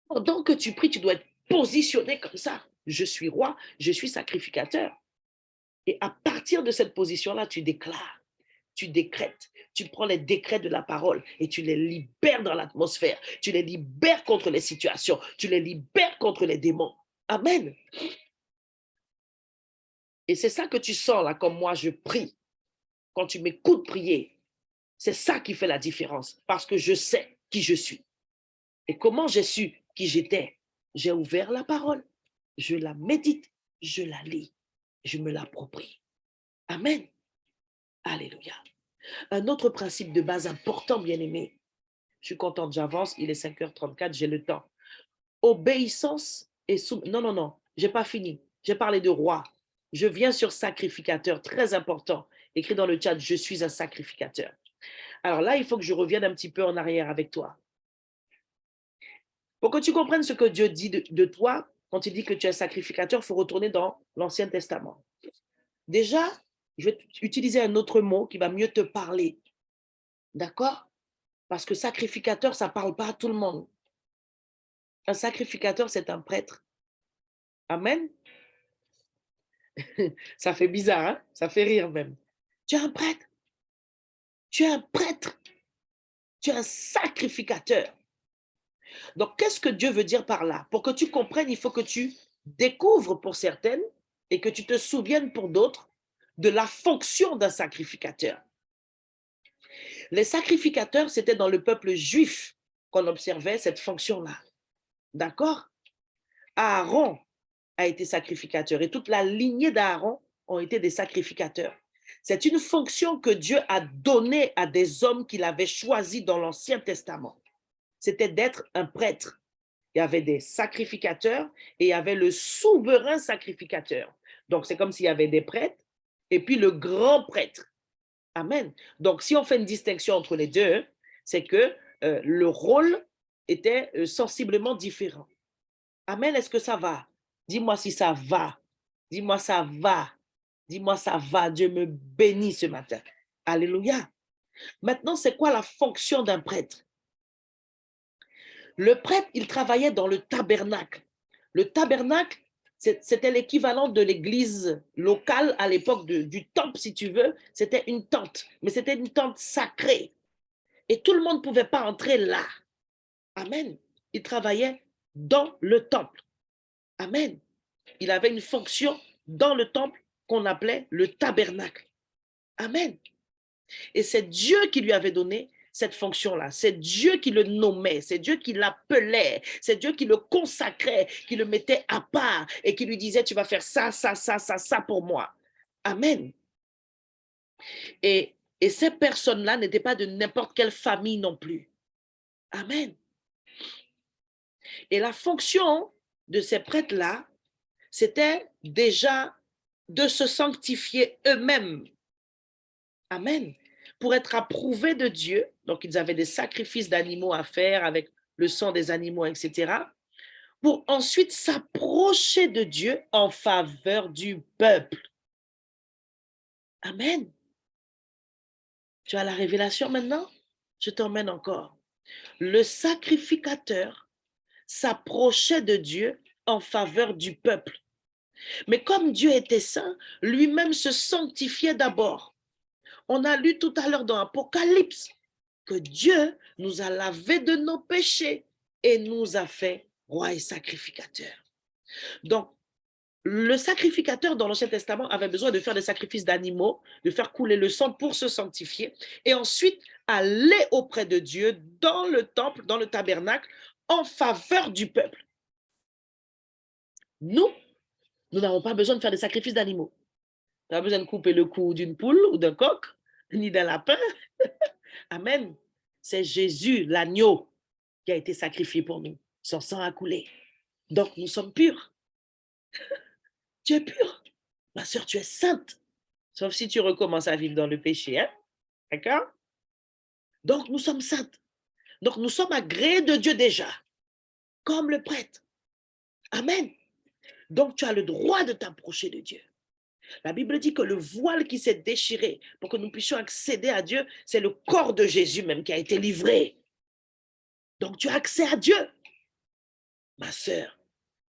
Pendant que tu pries, tu dois être positionné comme ça. Je suis roi, je suis sacrificateur. Et à partir de cette position-là, tu déclares, tu décrètes, tu prends les décrets de la parole et tu les libères dans l'atmosphère. Tu les libères contre les situations, tu les libères contre les démons. Amen. Et c'est ça que tu sens là, comme moi je prie. Quand tu m'écoutes prier, c'est ça qui fait la différence parce que je sais qui je suis. Et comment j'ai su qui j'étais? J'ai ouvert la parole, je la médite, je la lis, je me l'approprie. Amen. Alléluia. Un autre principe de base important, bien-aimé. Je suis contente, j'avance, il est 5h34, j'ai le temps. Obéissance et non, j'ai pas fini. J'ai parlé de roi. Je viens sur sacrificateur, très important. Écrit dans le chat, je suis un sacrificateur. Alors là, il faut que je revienne un petit peu en arrière avec toi. Pour que tu comprennes ce que Dieu dit de toi, quand il dit que tu es un sacrificateur, il faut retourner dans l'Ancien Testament. Déjà, je vais utiliser un autre mot qui va mieux te parler. D'accord? Parce que sacrificateur, ça ne parle pas à tout le monde. Un sacrificateur, c'est un prêtre. Amen. Ça fait bizarre, hein? Ça fait rire même. Tu es un prêtre. Tu es un prêtre. Tu es un sacrificateur. Donc, qu'est-ce que Dieu veut dire par là? Pour que tu comprennes, il faut que tu découvres pour certaines et que tu te souviennes pour d'autres de la fonction d'un sacrificateur. Les sacrificateurs, c'était dans le peuple juif qu'on observait cette fonction-là. D'accord? Aaron a été sacrificateur et toute la lignée d'Aaron ont été des sacrificateurs. C'est une fonction que Dieu a donnée à des hommes qu'il avait choisis dans l'Ancien Testament. C'était d'être un prêtre. Il y avait des sacrificateurs et il y avait le souverain sacrificateur. Donc, c'est comme s'il y avait des prêtres et puis le grand prêtre. Amen. Donc, si on fait une distinction entre les deux, c'est que le rôle était sensiblement différent. Amen, est-ce que ça va? Dis-moi si ça va. Dis-moi ça va. Dis-moi ça va. Dieu me bénit ce matin. Alléluia. Maintenant, c'est quoi la fonction d'un prêtre? Le prêtre, il travaillait dans le tabernacle. Le tabernacle, c'était l'équivalent de l'église locale à l'époque du temple, si tu veux. C'était une tente, mais c'était une tente sacrée. Et tout le monde ne pouvait pas entrer là. Amen. Il travaillait dans le temple. Amen. Il avait une fonction dans le temple qu'on appelait le tabernacle. Amen. Et c'est Dieu qui lui avait donné cette fonction-là. C'est Dieu qui le nommait, c'est Dieu qui l'appelait, c'est Dieu qui le consacrait, qui le mettait à part et qui lui disait, tu vas faire ça, ça, ça, ça, ça pour moi. Amen. Et ces personnes-là n'étaient pas de n'importe quelle famille non plus. Amen. Et la fonction de ces prêtres-là, c'était déjà de se sanctifier eux-mêmes. Amen. Pour être approuvés de Dieu, donc ils avaient des sacrifices d'animaux à faire avec le sang des animaux, etc., pour ensuite s'approcher de Dieu en faveur du peuple. Amen. Tu as la révélation maintenant? Je t'emmène encore. Le sacrificateur s'approchait de Dieu en faveur du peuple. Mais comme Dieu était saint, lui-même se sanctifiait d'abord. On a lu tout à l'heure dans Apocalypse que Dieu nous a lavés de nos péchés et nous a fait rois et sacrificateurs. Donc, le sacrificateur dans l'Ancien Testament avait besoin de faire des sacrifices d'animaux, de faire couler le sang pour se sanctifier et ensuite aller auprès de Dieu dans le temple, dans le tabernacle, en faveur du peuple. Nous n'avons pas besoin de faire des sacrifices d'animaux. Tu n'as pas besoin de couper le cou d'une poule ou d'un coq, ni d'un lapin. Amen. C'est Jésus, l'agneau, qui a été sacrifié pour nous. Son sang a coulé. Donc, nous sommes purs. Tu es pure. Ma sœur, tu es sainte. Sauf si tu recommences à vivre dans le péché. Hein? D'accord? Donc, nous sommes saintes. Donc, nous sommes agréés de Dieu déjà, comme le prêtre. Amen. Donc, tu as le droit de t'approcher de Dieu. La Bible dit que le voile qui s'est déchiré pour que nous puissions accéder à Dieu, c'est le corps de Jésus même qui a été livré. Donc, tu as accès à Dieu. Ma sœur,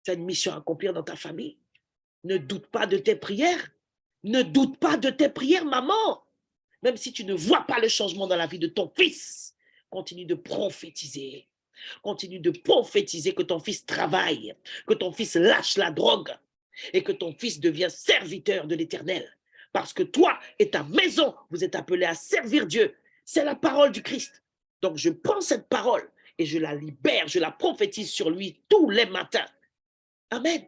tu as une mission à accomplir dans ta famille. Ne doute pas de tes prières. Ne doute pas de tes prières, maman. Même si tu ne vois pas le changement dans la vie de ton fils, continue de prophétiser. Continue de prophétiser que ton fils travaille, que ton fils lâche la drogue et que ton fils devient serviteur de l'Éternel. Parce que toi et ta maison, vous êtes appelés à servir Dieu. C'est la parole du Christ. Donc je prends cette parole et je la libère, je la prophétise sur lui tous les matins. Amen.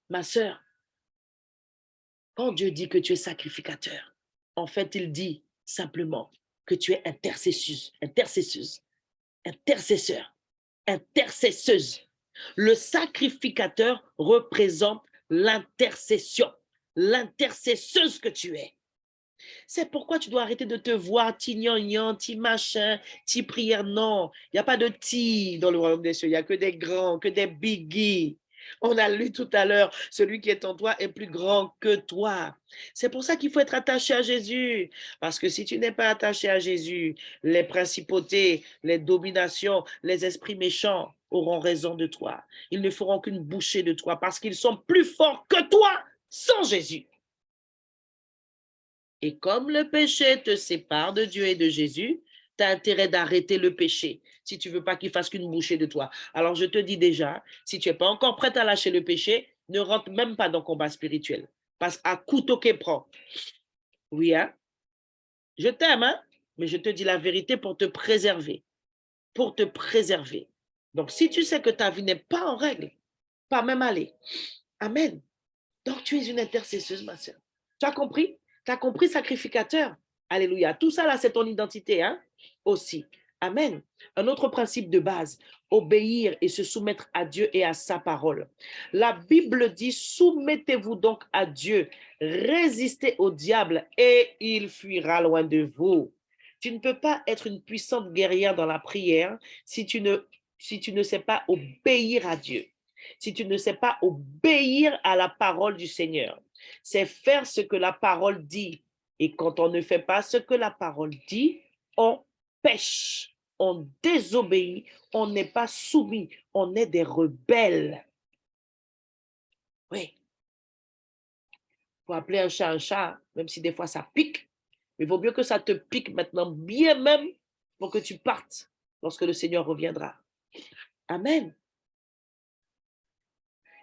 Ma sœur, quand Dieu dit que tu es sacrificateur, en fait, il dit simplement que tu es intercesseuse, intercesseur, intercesseuse. Le sacrificateur représente l'intercession, l'intercesseuse que tu es. C'est pourquoi tu dois arrêter de te voir ti-gnan-gnan, ti-machin, ti-prière. Non, il n'y a pas de ti dans le royaume des cieux. Il n'y a que des grands, que des biggies. On a lu tout à l'heure, celui qui est en toi est plus grand que toi. C'est pour ça qu'il faut être attaché à Jésus. Parce que si tu n'es pas attaché à Jésus, les principautés, les dominations, les esprits méchants auront raison de toi. Ils ne feront qu'une bouchée de toi parce qu'ils sont plus forts que toi sans Jésus. Et comme le péché te sépare de Dieu et de Jésus, tu as intérêt d'arrêter le péché si tu ne veux pas qu'il fasse qu'une bouchée de toi. Alors je te dis déjà, si tu n'es pas encore prête à lâcher le péché, ne rentre même pas dans le combat spirituel. Parce qu'à couteau qui prend. Oui, hein? Je t'aime, hein? Mais je te dis la vérité pour te préserver. Pour te préserver. Donc si tu sais que ta vie n'est pas en règle, pas même aller. Amen. Donc tu es une intercesseuse, ma soeur. Tu as compris? Tu as compris, sacrificateur? Alléluia. Tout ça, là, c'est ton identité, hein? Aussi. Amen. Un autre principe de base, obéir et se soumettre à Dieu et à sa parole. La Bible dit, soumettez-vous donc à Dieu, résistez au diable et il fuira loin de vous. Tu ne peux pas être une puissante guerrière dans la prière si tu ne sais pas obéir à Dieu, si tu ne sais pas obéir à la parole du Seigneur. C'est faire ce que la parole dit. Et quand on ne fait pas ce que la parole dit, on pêche, on désobéit, on n'est pas soumis, on est des rebelles. Oui. Il faut appeler un chat, même si des fois ça pique. Mais il vaut mieux que ça te pique maintenant, bien même, pour que tu partes lorsque le Seigneur reviendra. Amen.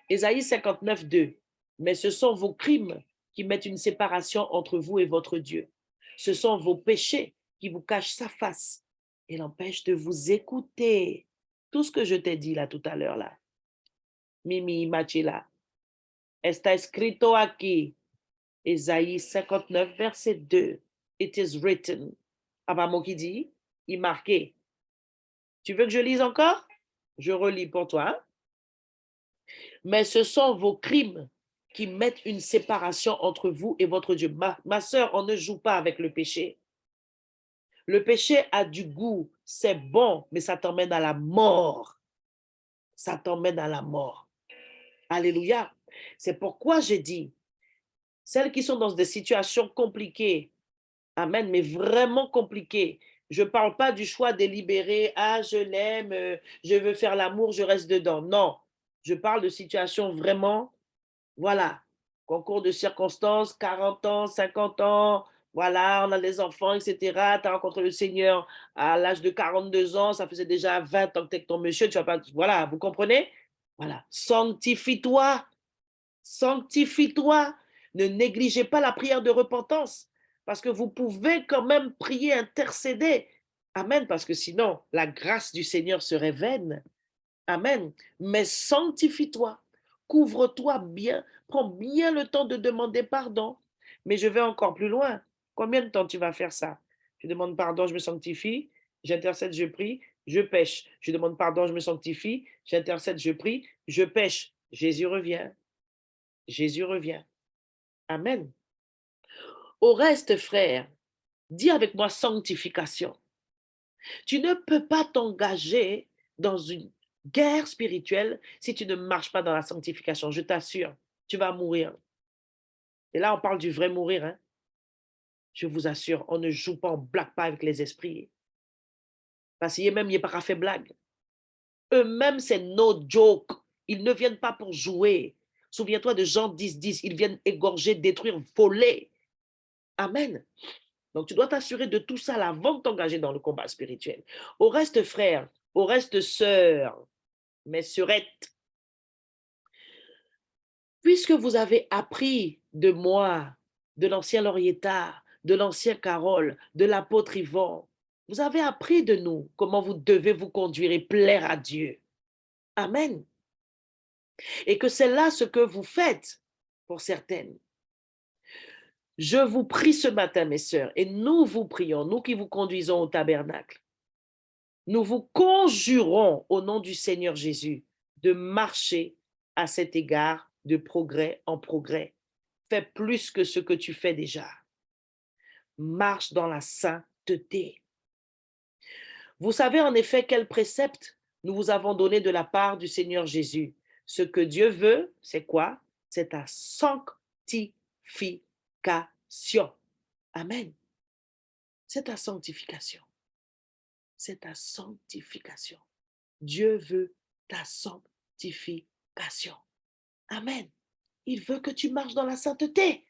Ésaïe 59, 2. Mais ce sont vos crimes qui mettent une séparation entre vous et votre Dieu. Ce sont vos péchés qui vous cachent sa face et l'empêchent de vous écouter. Tout ce que je t'ai dit là tout à l'heure là. Mimi Machila. Está escrito aquí. Ésaïe 59, verset 2. It is written. Abamo qui dit, il marqué. Tu veux que je lise encore? Je relis pour toi. Mais ce sont vos crimes qui mettent une séparation entre vous et votre Dieu. Ma sœur, on ne joue pas avec le péché. Le péché a du goût, c'est bon, mais ça t'emmène à la mort. Ça t'emmène à la mort. Alléluia. C'est pourquoi j'ai dit, celles qui sont dans des situations compliquées, amen, mais vraiment compliquées. Je ne parle pas du choix délibéré, ah, je l'aime, je veux faire l'amour, je reste dedans. Non, je parle de situations vraiment, voilà, concours de circonstances, 40 ans, 50 ans, voilà, on a des enfants, etc. Tu as rencontré le Seigneur à l'âge de 42 ans, ça faisait déjà 20 ans que tu es avec ton monsieur, tu vas pas, voilà, vous comprenez? Voilà, sanctifie-toi, sanctifie-toi. Ne négligez pas la prière de repentance parce que vous pouvez quand même prier, intercéder. Amen, parce que sinon, la grâce du Seigneur serait vaine. Amen. Mais sanctifie-toi, couvre-toi bien, prends bien le temps de demander pardon. Mais je vais encore plus loin. Combien de temps tu vas faire ça? Je demande pardon, je me sanctifie, j'intercède, je prie, je pêche. Je demande pardon, je me sanctifie, j'intercède, je prie, je pêche. Jésus revient. Jésus revient. Amen. Au reste, frère, dis avec moi sanctification. Tu ne peux pas t'engager dans une guerre spirituelle si tu ne marches pas dans la sanctification. Je t'assure, tu vas mourir. Et là, on parle du vrai mourir. Hein? Je vous assure, on ne joue pas, on ne blague pas avec les esprits. Parce qu'eux-mêmes, ils n'ont pas fait blague. Eux-mêmes, c'est no joke. Ils ne viennent pas pour jouer. Souviens-toi de Jean 10, 10. Ils viennent égorger, détruire, voler. Amen. Donc, tu dois t'assurer de tout ça avant de t'engager dans le combat spirituel. Au reste, frère, au reste, sœur, mes sœurettes, puisque vous avez appris de moi, de l'ancien Laurietta, de l'ancien Carole, de l'apôtre Yvon, vous avez appris de nous comment vous devez vous conduire et plaire à Dieu. Amen. Et que c'est là ce que vous faites pour certaines. Je vous prie ce matin, mes sœurs, et nous vous prions, nous qui vous conduisons au tabernacle. Nous vous conjurons au nom du Seigneur Jésus de marcher à cet égard de progrès en progrès. Fais plus que ce que tu fais déjà. Marche dans la sainteté. Vous savez en effet quel précepte nous vous avons donné de la part du Seigneur Jésus. Ce que Dieu veut, c'est quoi? C'est ta sanctification. Amen. C'est ta sanctification. C'est ta sanctification. Dieu veut ta sanctification. Amen. Il veut que tu marches dans la sainteté.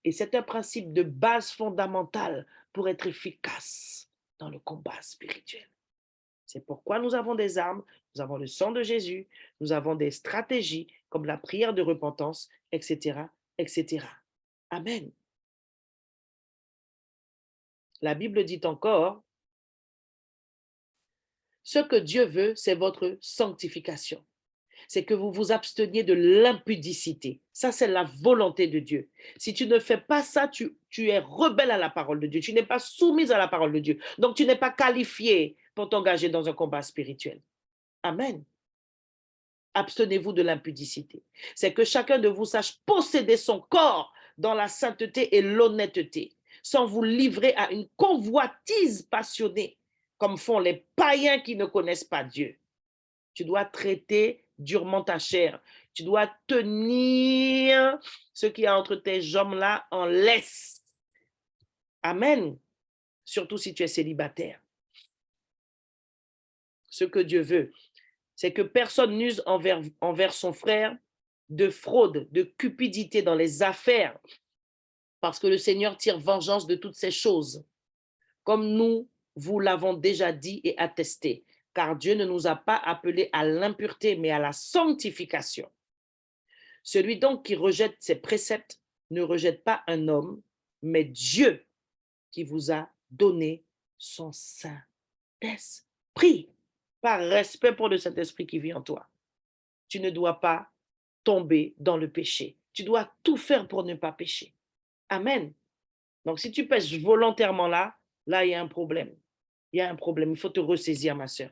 Et c'est un principe de base fondamentale pour être efficace dans le combat spirituel. C'est pourquoi nous avons des armes, nous avons le sang de Jésus, nous avons des stratégies comme la prière de repentance, etc., etc. Amen. La Bible dit encore, ce que Dieu veut, c'est votre sanctification. C'est que vous vous absteniez de l'impudicité. Ça, c'est la volonté de Dieu. Si tu ne fais pas ça, tu es rebelle à la parole de Dieu. Tu n'es pas soumise à la parole de Dieu. Donc, tu n'es pas qualifié pour t'engager dans un combat spirituel. Amen. Abstenez-vous de l'impudicité. C'est que chacun de vous sache posséder son corps dans la sainteté et l'honnêteté. sans vous livrer à une convoitise passionnée, comme font les païens qui ne connaissent pas Dieu. Tu dois traiter durement ta chair. Tu dois tenir ce qui est entre tes jambes-là en laisse. Amen. Surtout si tu es célibataire. Ce que Dieu veut, c'est que personne n'use envers son frère de fraude, de cupidité dans les affaires, parce que le Seigneur tire vengeance de toutes ces choses, comme nous vous l'avons déjà dit et attesté, car Dieu ne nous a pas appelés à l'impureté, mais à la sanctification. Celui donc qui rejette ses préceptes ne rejette pas un homme, mais Dieu qui vous a donné son Saint-Esprit. Par respect pour le Saint-Esprit qui vit en toi, tu ne dois pas tomber dans le péché. Tu dois tout faire pour ne pas pécher. Amen. Donc, si tu pêches volontairement là, il y a un problème. Il y a un problème. Il faut te ressaisir, ma sœur.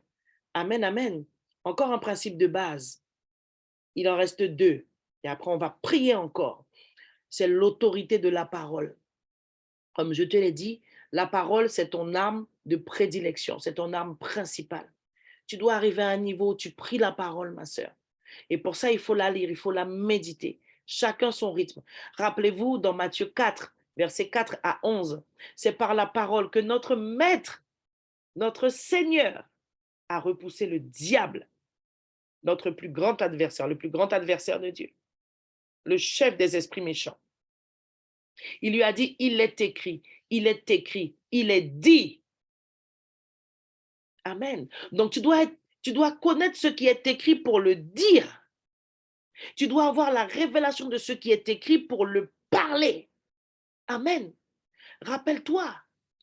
Amen, amen. Encore un principe de base. Il en reste 2. Et après, on va prier encore. C'est l'autorité de la parole. Comme je te l'ai dit, la parole, c'est ton arme de prédilection. C'est ton arme principale. Tu dois arriver à un niveau où tu pries la parole, ma sœur. Et pour ça, il faut la lire, il faut la méditer. Chacun son rythme. Rappelez-vous, dans Matthieu 4, versets 4 à 11, c'est par la parole que notre Maître, notre Seigneur, a repoussé le diable, notre plus grand adversaire, le plus grand adversaire de Dieu, le chef des esprits méchants. Il lui a dit, il est écrit, il est écrit, il est dit. Amen. Donc, tu dois connaître ce qui est écrit pour le dire. Tu dois avoir la révélation de ce qui est écrit pour le parler. Amen. Rappelle-toi,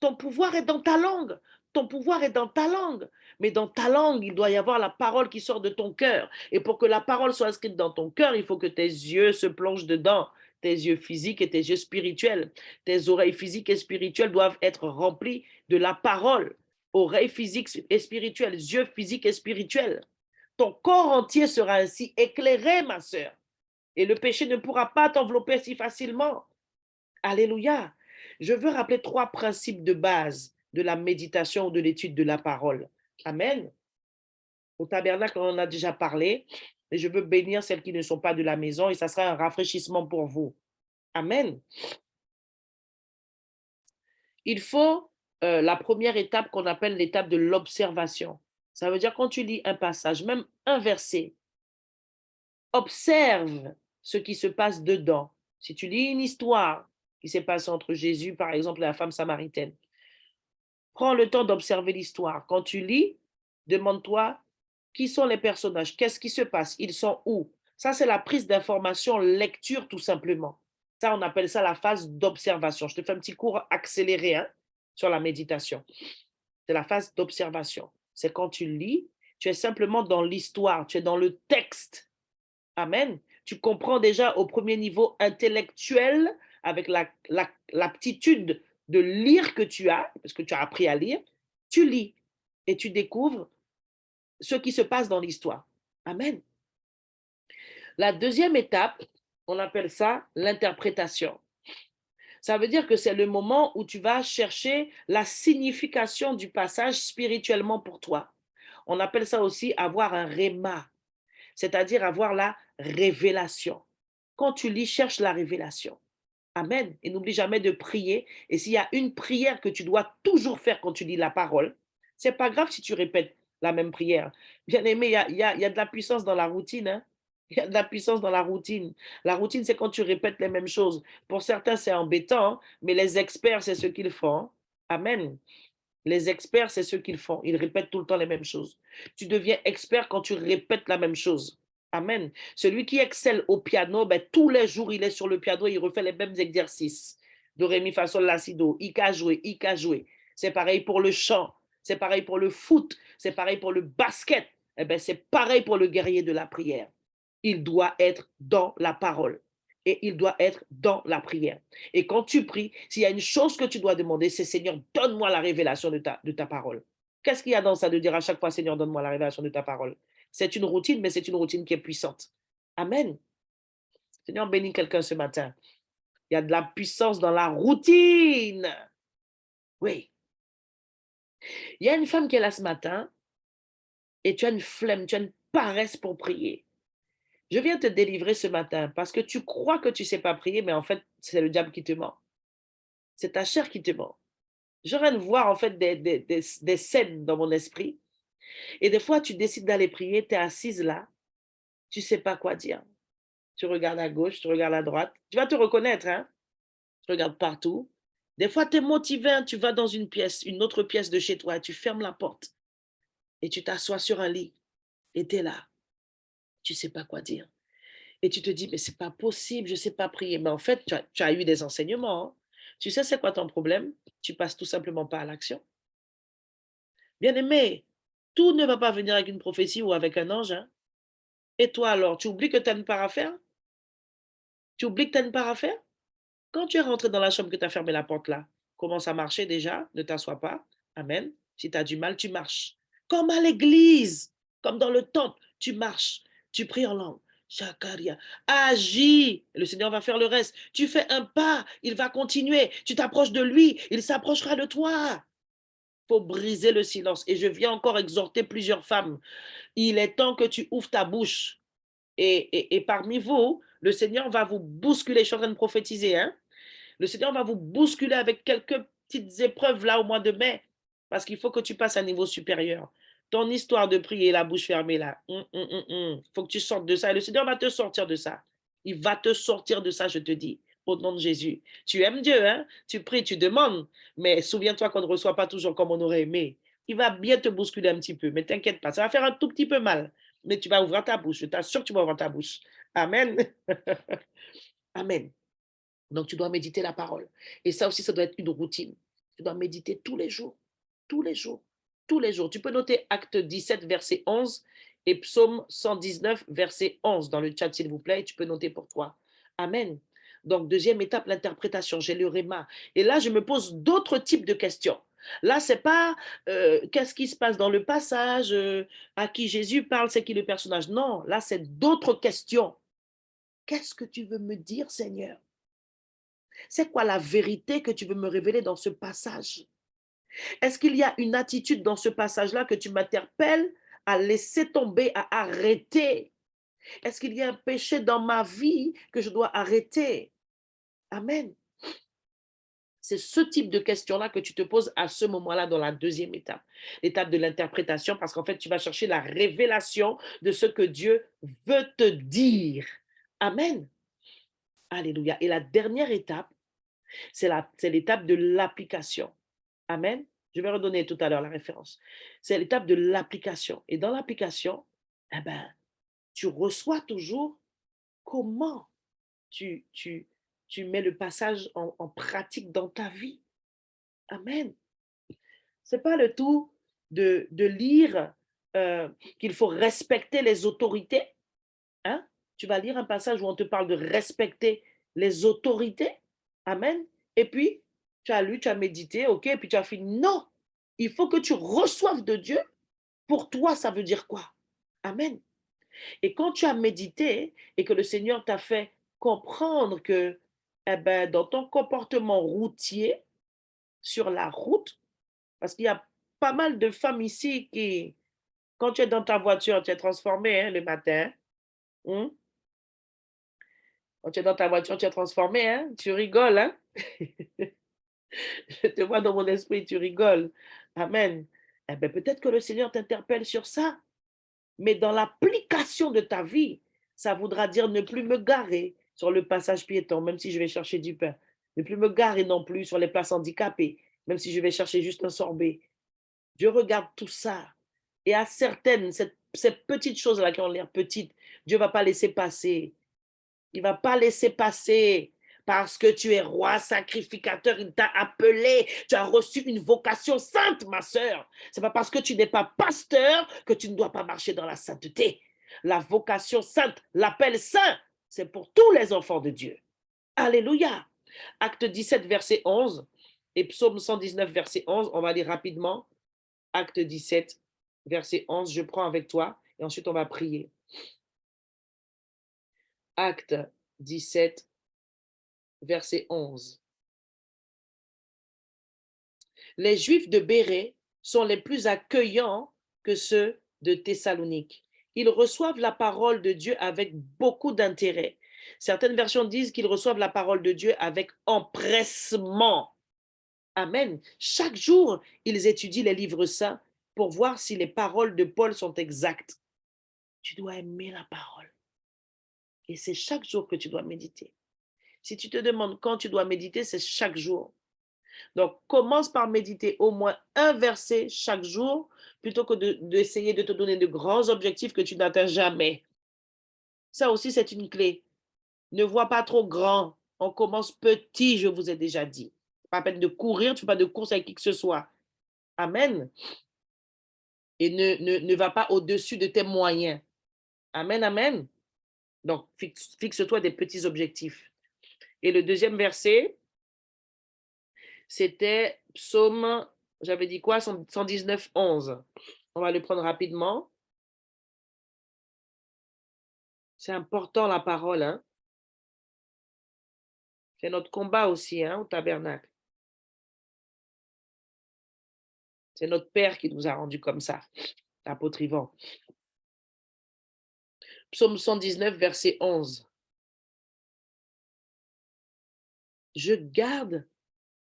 ton pouvoir est dans ta langue. Ton pouvoir est dans ta langue. Mais dans ta langue, il doit y avoir la parole qui sort de ton cœur. Et pour que la parole soit inscrite dans ton cœur, il faut que tes yeux se plongent dedans. Tes yeux physiques et tes yeux spirituels. Tes oreilles physiques et spirituelles doivent être remplies de la parole. Oreilles physiques et spirituelles, yeux physiques et spirituels. Ton corps entier sera ainsi éclairé, ma sœur. Et le péché ne pourra pas t'envelopper si facilement. Alléluia. Je veux rappeler 3 principes de base de la méditation ou de l'étude de la parole. Amen. Au tabernacle, on en a déjà parlé. Et je veux bénir celles qui ne sont pas de la maison et ça sera un rafraîchissement pour vous. Amen. Il faut la première étape qu'on appelle l'étape de l'observation. Ça veut dire quand tu lis un passage, même un verset, observe ce qui se passe dedans. Si tu lis une histoire qui s'est passée entre Jésus, par exemple, et la femme samaritaine, prends le temps d'observer l'histoire. Quand tu lis, demande-toi qui sont les personnages, qu'est-ce qui se passe, ils sont où. Ça, c'est la prise d'information, lecture tout simplement. Ça, on appelle ça la phase d'observation. Je te fais un petit cours accéléré sur la méditation. C'est la phase d'observation. C'est quand tu lis, tu es simplement dans l'histoire, tu es dans le texte. Amen. Tu comprends déjà au premier niveau intellectuel, avec l'aptitude de lire que tu as, parce que tu as appris à lire, tu lis et tu découvres ce qui se passe dans l'histoire. Amen. La deuxième étape, on appelle ça l'interprétation. Ça veut dire que c'est le moment où tu vas chercher la signification du passage spirituellement pour toi. On appelle ça aussi avoir un réma, c'est-à-dire avoir la révélation. Quand tu lis, cherche la révélation. Amen. Et n'oublie jamais de prier. Et s'il y a une prière que tu dois toujours faire quand tu lis la parole, c'est pas grave si tu répètes la même prière. Bien aimé, il y a de la puissance dans la routine. Hein? Il y a de la puissance dans la routine. La routine, c'est quand tu répètes les mêmes choses. Pour certains, c'est embêtant, mais les experts, c'est ce qu'ils font. Amen. Les experts, c'est ce qu'ils font. Ils répètent tout le temps les mêmes choses. Tu deviens expert quand tu répètes la même chose. Amen. Celui qui excelle au piano, ben, tous les jours, il est sur le piano, il refait les mêmes exercices. Do, ré, mi, fa, sol, la, si, do. Ika joué, ika joué. C'est pareil pour le chant. C'est pareil pour le foot. C'est pareil pour le basket. Eh ben, c'est pareil pour le guerrier de la prière. Il doit être dans la parole. Et il doit être dans la prière. Et quand tu pries, s'il y a une chose que tu dois demander, c'est Seigneur, donne-moi la révélation de ta parole. Qu'est-ce qu'il y a dans ça de dire à chaque fois, Seigneur, donne-moi la révélation de ta parole? C'est une routine, mais c'est une routine qui est puissante. Amen. Seigneur, bénis quelqu'un ce matin. Il y a de la puissance dans la routine. Oui. Il y a une femme qui est là ce matin et tu as une flemme, tu as une paresse pour prier. Je viens te délivrer ce matin parce que tu crois que tu ne sais pas prier, mais en fait, c'est le diable qui te ment. C'est ta chair qui te ment. Je viens de voir en fait des scènes dans mon esprit. Et des fois, tu décides d'aller prier, tu es assise là, tu ne sais pas quoi dire. Tu regardes à gauche, tu regardes à droite. Tu vas te reconnaître, hein? Tu regardes partout. Des fois, tu es motivé, hein, tu vas dans une pièce, une autre pièce de chez toi, tu fermes la porte et tu t'assois sur un lit et tu es là. Tu ne sais pas quoi dire. Et tu te dis, mais c'est pas possible, je ne sais pas prier. Mais en fait, tu as eu des enseignements, hein. Tu sais, c'est quoi ton problème? Tu passes tout simplement pas à l'action. Bien-aimé, tout ne va pas venir avec une prophétie ou avec un ange, hein. Et toi alors, tu oublies que tu as une part à faire? Tu oublies que tu as une part à faire? Quand tu es rentré dans la chambre, que tu as fermé la porte là, commence à marcher déjà, ne t'assois pas. Amen. Si tu as du mal, tu marches. Comme à l'église, comme dans le temple, tu marches, tu pries en langue. Shakaria, agis, le Seigneur va faire le reste. Tu fais un pas, il va continuer. Tu t'approches de lui, il s'approchera de toi. Il faut briser le silence. Et je viens encore exhorter plusieurs femmes. Il est temps que tu ouvres ta bouche. Et parmi vous, le Seigneur va vous bousculer. Je suis en train de prophétiser, hein? Le Seigneur va vous bousculer avec quelques petites épreuves là au mois de mai, parce qu'il faut que tu passes à un niveau supérieur. Ton histoire de prier la bouche fermée là, faut que tu sortes de ça. Et le Seigneur va te sortir de ça. Il va te sortir de ça, je te dis, au nom de Jésus. Tu aimes Dieu, hein? Tu pries, tu demandes, mais souviens-toi qu'on ne reçoit pas toujours comme on aurait aimé. Il va bien te bousculer un petit peu, mais t'inquiète pas, ça va faire un tout petit peu mal, mais tu vas ouvrir ta bouche. Je t'assure que tu vas ouvrir ta bouche. Amen. Amen. Donc, tu dois méditer la parole. Et ça aussi, ça doit être une routine. Tu dois méditer tous les jours, tous les jours, tous les jours. Tu peux noter Acte 17, verset 11 et Psaume 119, verset 11 dans le chat, s'il vous plaît. Et tu peux noter pour toi. Amen. Donc, deuxième étape, l'interprétation. J'ai le réma. Et là, je me pose d'autres types de questions. Là, c'est pas qu'est-ce qui se passe dans le passage, à qui Jésus parle, c'est qui le personnage. Non, là, c'est d'autres questions. Qu'est-ce que tu veux me dire, Seigneur? C'est quoi la vérité que tu veux me révéler dans ce passage? Est-ce qu'il y a une attitude dans ce passage-là que tu m'interpelles à laisser tomber, à arrêter? Est-ce qu'il y a un péché dans ma vie que je dois arrêter? Amen. C'est ce type de questions-là que tu te poses à ce moment-là dans la deuxième étape, l'étape de l'interprétation, parce qu'en fait, tu vas chercher la révélation de ce que Dieu veut te dire. Amen. Alléluia. Et la dernière étape, c'est l'étape de l'application. Amen. Je vais redonner tout à l'heure la référence. C'est l'étape de l'application. Et dans l'application, eh ben, tu reçois toujours comment tu, tu, tu mets le passage en pratique dans ta vie. Amen. Ce n'est pas le tout de lire qu'il faut respecter les autorités. Hein? Tu vas lire un passage où on te parle de respecter les autorités. Amen. Et puis, tu as lu, tu as médité, ok, et puis tu as fini. Non, il faut que tu reçoives de Dieu. Pour toi, ça veut dire quoi? Amen. Et quand tu as médité et que le Seigneur t'a fait comprendre que eh ben, dans ton comportement routier, sur la route, parce qu'il y a pas mal de femmes ici qui, quand tu es dans ta voiture, tu es transformée hein, le matin. Hein? Quand tu es dans ta voiture, tu es transformée. Hein? Tu rigoles. Hein? Je te vois dans mon esprit, tu rigoles. Amen. Eh ben, peut-être que le Seigneur t'interpelle sur ça. Mais dans l'application de ta vie, ça voudra dire ne plus me garer sur le passage piéton, même si je vais chercher du pain. Ne plus me garer non plus sur les places handicapées, même si je vais chercher juste un sorbet. Dieu regarde tout ça. Et à certaines, ces petites choses-là qui ont l'air petites, Dieu ne va pas laisser passer. Il ne va pas laisser passer parce que tu es roi sacrificateur, il t'a appelé, tu as reçu une vocation sainte, ma sœur. Ce n'est pas parce que tu n'es pas pasteur que tu ne dois pas marcher dans la sainteté. La vocation sainte, l'appel saint, c'est pour tous les enfants de Dieu. Alléluia. Acte 17, verset 11 et Psaume 119, verset 11, on va lire rapidement. Acte 17, verset 11, je prends avec toi et ensuite on va prier. Acte 17, verset 11. Les Juifs de Bérée sont les plus accueillants que ceux de Thessalonique. Ils reçoivent la parole de Dieu avec beaucoup d'intérêt. Certaines versions disent qu'ils reçoivent la parole de Dieu avec empressement. Amen. Chaque jour, ils étudient les livres saints pour voir si les paroles de Paul sont exactes. Tu dois aimer la parole. Et c'est chaque jour que tu dois méditer. Si tu te demandes quand tu dois méditer, c'est chaque jour. Donc, commence par méditer au moins un verset chaque jour plutôt que d'essayer de te donner de grands objectifs que tu n'atteins jamais. Ça aussi, c'est une clé. Ne vois pas trop grand. On commence petit, je vous ai déjà dit. Pas peine de courir, tu ne fais pas de course avec qui que ce soit. Amen. Et ne va pas au-dessus de tes moyens. Amen, amen. Donc, fixe-toi des petits objectifs. Et le deuxième verset, c'était Psaume, j'avais dit quoi? 119, 11. On va le prendre rapidement. C'est important la parole, hein? C'est notre combat aussi, hein, au tabernacle. C'est notre Père qui nous a rendus comme ça, l'apôtre Yvan. Psaume 119, verset 11. Je garde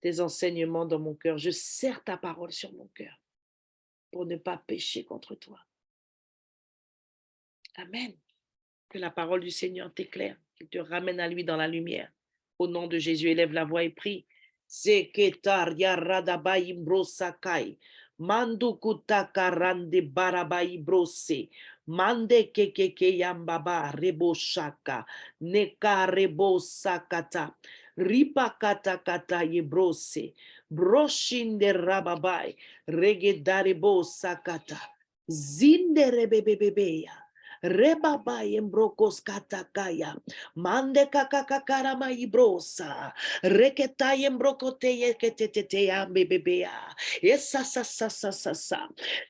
tes enseignements dans mon cœur. Je serre ta parole sur mon cœur pour ne pas pécher contre toi. Amen. Que la parole du Seigneur t'éclaire, qu'il te ramène à lui dans la lumière. Au nom de Jésus, élève la voix et prie. Zeketar yaradabai brosakai. Mandu kutaka rande barabai brose. Mande kekeke yambaba rebo shaka. Neka rebo sakata. Ripa kata kata yebrose. Broshinde rababai. Regedarebo sakata. Zinde rebebebebeya. Rebaba embrokos katakaya. Mande kakakakarama ibrosa. Reketa embrokote yeketete ambebebea. Et ça.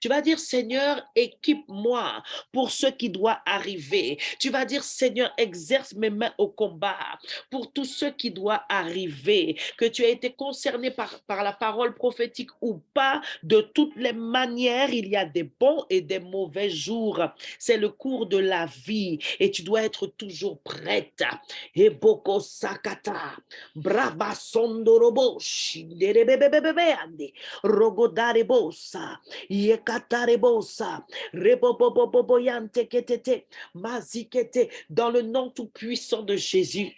Tu vas dire, Seigneur, équipe-moi pour ce qui doit arriver. Tu vas dire, Seigneur, exerce mes mains au combat pour tout ce qui doit arriver. Que tu as été concerné par la parole prophétique ou pas, de toutes les manières, il y a des bons et des mauvais jours. C'est le cours de la vie et tu dois être toujours prête. Eboko sakata, braba sondorobo, shinderebebebebeande, rogodarebosa, yekatarebosa, reboboboboboyante ketete, mazikete, dans le nom tout puissant de Jésus.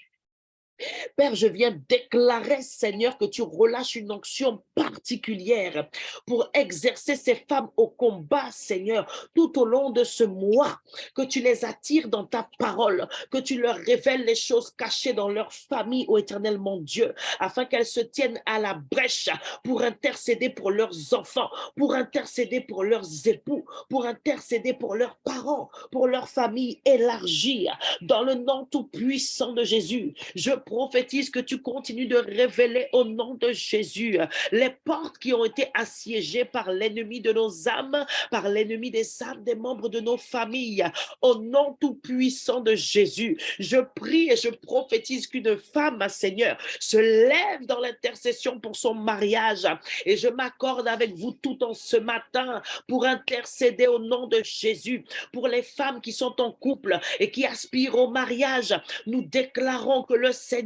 Père, je viens déclarer, Seigneur, que tu relâches une onction particulière pour exercer ces femmes au combat, Seigneur, tout au long de ce mois, que tu les attires dans ta parole, que tu leur révèles les choses cachées dans leur famille, ô Éternel mon Dieu, afin qu'elles se tiennent à la brèche pour intercéder pour leurs enfants, pour intercéder pour leurs époux, pour intercéder pour leurs parents, pour leur famille élargie, dans le nom tout puissant de Jésus. Je prophétise que tu continues de révéler au nom de Jésus les portes qui ont été assiégées par l'ennemi de nos âmes, par l'ennemi des âmes des membres de nos familles. Au nom tout puissant de Jésus, je prie et je prophétise qu'une femme, Seigneur, se lève dans l'intercession pour son mariage. Et je m'accorde avec vous tout en ce matin pour intercéder au nom de Jésus pour les femmes qui sont en couple et qui aspirent au mariage. Nous déclarons que le Seigneur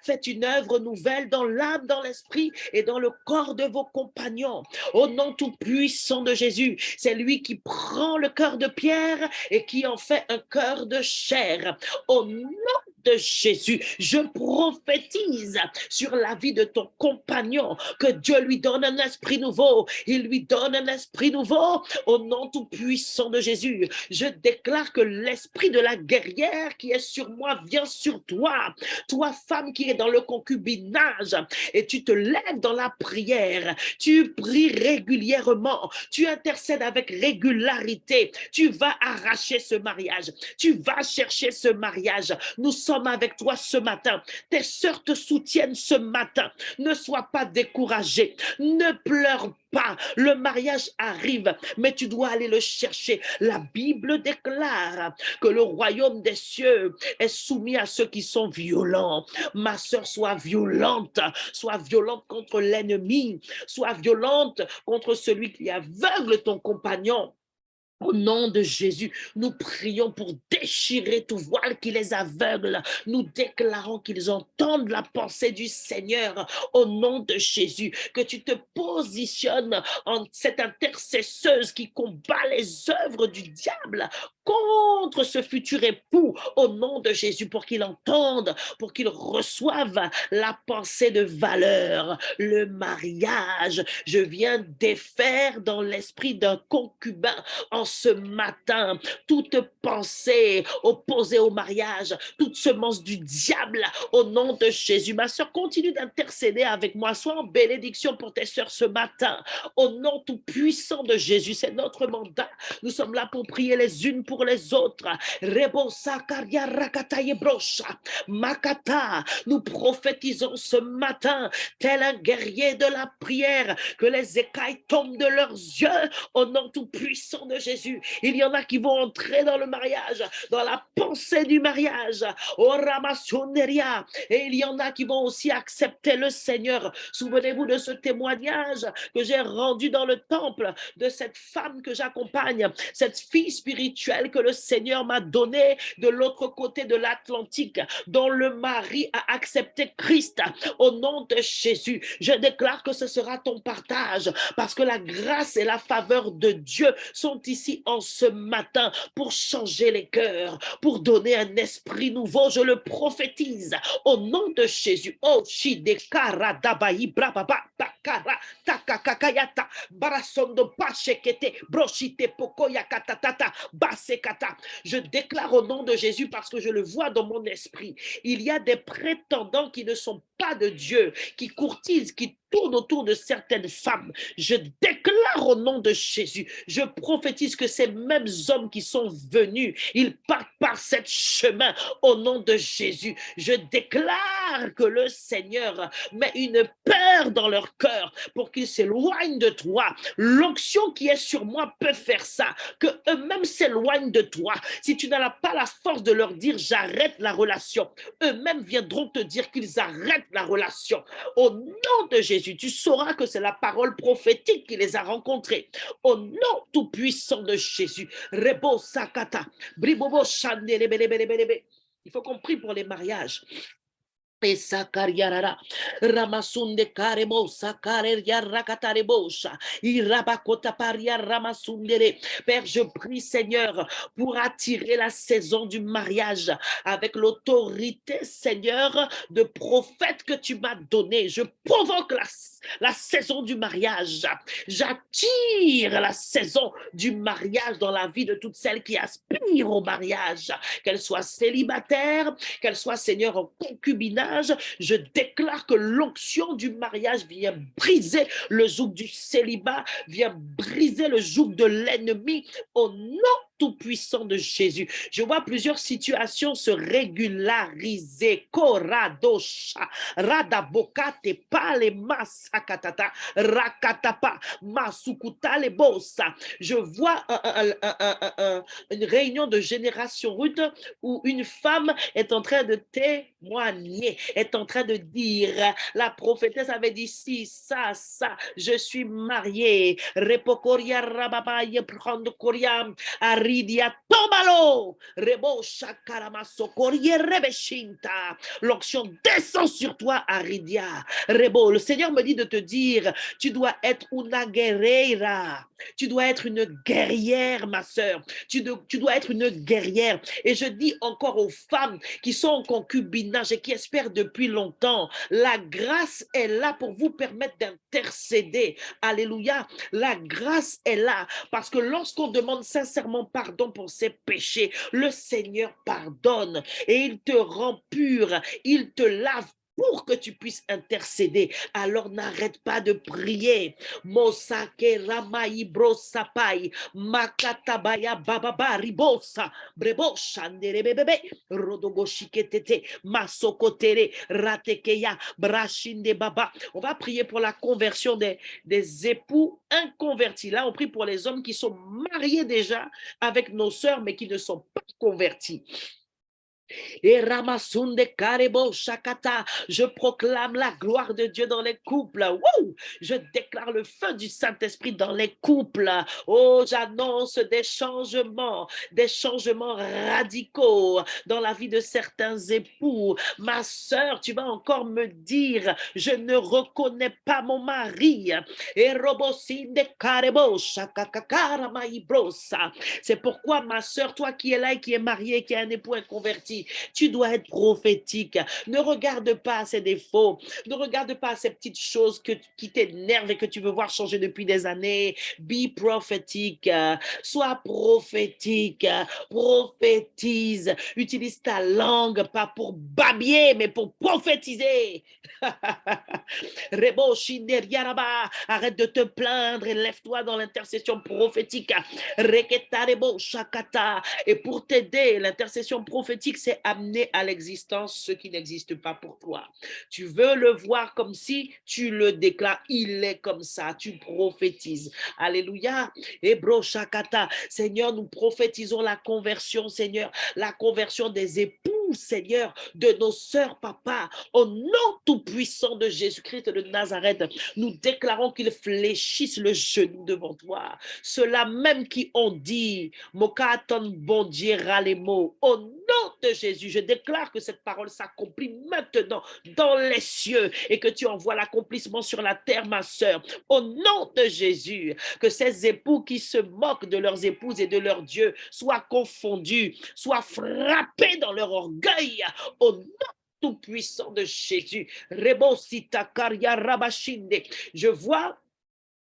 fait une œuvre nouvelle dans l'âme, dans l'esprit et dans le corps de vos compagnons. Au nom tout puissant de Jésus, c'est lui qui prend le cœur de pierre et qui en fait un cœur de chair. Au nom de Jésus, je prophétise sur la vie de ton compagnon que Dieu lui donne un esprit nouveau. Il lui donne un esprit nouveau au nom tout puissant de Jésus. Je déclare que l'esprit de la guerrière qui est sur moi vient sur toi. Toi, femme qui est dans le concubinage et tu te lèves dans la prière. Tu pries régulièrement. Tu intercèdes avec régularité. Tu vas arracher ce mariage. Tu vas chercher ce mariage. Nous sommes sommes avec toi ce matin. Tes sœurs te soutiennent ce matin. Ne sois pas découragé. Ne pleure pas. Le mariage arrive, mais tu dois aller le chercher. La Bible déclare que le royaume des cieux est soumis à ceux qui sont violents. Ma sœur, sois violente contre l'ennemi, sois violente contre celui qui aveugle ton compagnon. Au nom de Jésus, nous prions pour déchirer tout voile qui les aveugle. Nous déclarons qu'ils entendent la pensée du Seigneur au nom de Jésus. Que tu te positionnes en cette intercesseuse qui combat les œuvres du diable contre ce futur époux au nom de Jésus pour qu'il entende, pour qu'il reçoive la pensée de valeur, le mariage. Je viens défaire dans l'esprit d'un concubin en ce matin toute pensée opposée au mariage, toute semence du diable au nom de Jésus. Ma soeur, continue d'intercéder avec moi. Sois en bénédiction pour tes soeurs ce matin. Au nom tout puissant de Jésus, c'est notre mandat. Nous sommes là pour prier les unes pour les autres. Makata, nous prophétisons ce matin, tel un guerrier de la prière, que les écailles tombent de leurs yeux au nom tout puissant de Jésus. Il y en a qui vont entrer dans le mariage, dans la pensée du mariage, au ramassoneria, et il y en a qui vont aussi accepter le Seigneur. Souvenez-vous de ce témoignage que j'ai rendu dans le temple de cette femme que j'accompagne, cette fille spirituelle que le Seigneur m'a donnée de l'autre côté de l'Atlantique, dont le mari a accepté Christ. Au nom de Jésus, je déclare que ce sera ton partage, parce que la grâce et la faveur de Dieu sont ici en ce matin pour changer les cœurs, pour donner un esprit nouveau. Je le prophétise au nom de Jésus. Oh, Shidekara Dabayi Brababa Takara Takakakayata Barasondo Pachekete Broshite Pokoya Katatata Basekata. Je déclare au nom de Jésus, parce que je le vois dans mon esprit, il y a des prétendants qui ne sont pas de Dieu, qui courtisent, qui tournent autour de certaines femmes. Je déclare au nom de Jésus, je prophétise que ces mêmes hommes qui sont venus, ils partent par cet chemin au nom de Jésus. Je déclare que le Seigneur met une peur dans leur cœur pour qu'ils s'éloignent de toi. L'onction qui est sur moi peut faire ça, que eux-mêmes s'éloignent de toi. Si tu n'as pas la force de leur dire j'arrête la relation, eux-mêmes viendront te dire qu'ils arrêtent la relation. Au nom de Jésus, tu sauras que c'est la parole prophétique qui les a rencontrés. Au nom tout puissant de Jésus. Rebo sakata, bribobo chandelebelebelebelebe. Il faut qu'on prie pour les mariages. Et Sakariarara, Ramasunde Karebo, Sakaria Rakatarebosa, Irabakota Paria Ramasundere. Père, je prie, Seigneur, pour attirer la saison du mariage avec l'autorité, Seigneur, de prophète que tu m'as donné. Je provoque la saison du mariage. J'attire la saison du mariage dans la vie de toutes celles qui aspirent au mariage, qu'elles soient célibataires, qu'elles soient, Seigneur, en concubinage. Je déclare que l'onction du mariage vient briser le joug du célibat, vient briser le joug de l'ennemi au nom tout-puissant de Jésus. Je vois plusieurs situations se régulariser. Koradosha, radabokate pale masakatata, rakatapa, masukutale bosa. Je vois une réunion de génération Ruth où une femme est en train de témoigner, est en train de dire, la prophétesse avait dit si, ça, je suis mariée. Repokoria rababaye prendre koriam, aridia tomalo, rebo shakaramaso korie rebeshinta. L'onction descend sur toi, Aridia. Rebo, le Seigneur me dit de te dire, tu dois être una guerreira. Tu dois être une guerrière, ma sœur. Tu dois être une guerrière. Et je dis encore aux femmes qui sont en concubinage et qui espèrent depuis longtemps, la grâce est là pour vous permettre d'intercéder. Alléluia. La grâce est là parce que lorsqu'on demande sincèrement pardon pour ses péchés, le Seigneur pardonne et il te rend pur, il te lave pour que tu puisses intercéder. Alors n'arrête pas de prier. Mosake Ramaï Brosapai, Makatabaya Bababa Ribosa, Brebosha Nderebebe, Rodogoshiketete, Masokotere, Ratekeya, Brashinde Baba. On va prier pour la conversion des époux inconvertis. Là, on prie pour les hommes qui sont mariés déjà avec nos sœurs, mais qui ne sont pas convertis. Et Ramasunde Karebo Shakata, je proclame la gloire de Dieu dans les couples. Wouh! Je déclare le feu du Saint-Esprit dans les couples. Oh, j'annonce des changements radicaux dans la vie de certains époux. Ma sœur, tu vas encore me dire, je ne reconnais pas mon mari. Et Robosinde Karebo Shakakakara Maibrosa. C'est pourquoi, ma sœur, toi qui es là et qui es mariée, qui est un époux inconverti, tu dois être prophétique. Ne regarde pas ces défauts. Ne regarde pas ces petites choses qui t'énervent et que tu veux voir changer depuis des années. Be prophétique. Sois prophétique. Prophétise. Utilise ta langue, pas pour babiller, mais pour prophétiser. Rebo Yaraba, arrête de te plaindre et lève-toi dans l'intercession prophétique. Reketarebo Shakata. Et pour t'aider, l'intercession prophétique, c'est amener à l'existence ce qui n'existe pas pour toi. Tu veux le voir comme si tu le déclares. Il est comme ça. Tu prophétises. Alléluia. Ebro Shakata. Seigneur, nous prophétisons la conversion, Seigneur. La conversion des époux, Seigneur, de nos sœurs, papa. Au nom tout-puissant de Jésus-Christ de Nazareth, nous déclarons qu'ils fléchissent le genou devant toi. Ceux-là même qui ont dit, Mokaton bon dira les mots, au nom de Jésus, je déclare que cette parole s'accomplit maintenant dans les cieux et que tu envoies l'accomplissement sur la terre, ma sœur. Au nom de Jésus, que ces époux qui se moquent de leurs épouses et de leur Dieu soient confondus, soient frappés dans leur orgueil. Au nom tout-puissant de Jésus. Je vois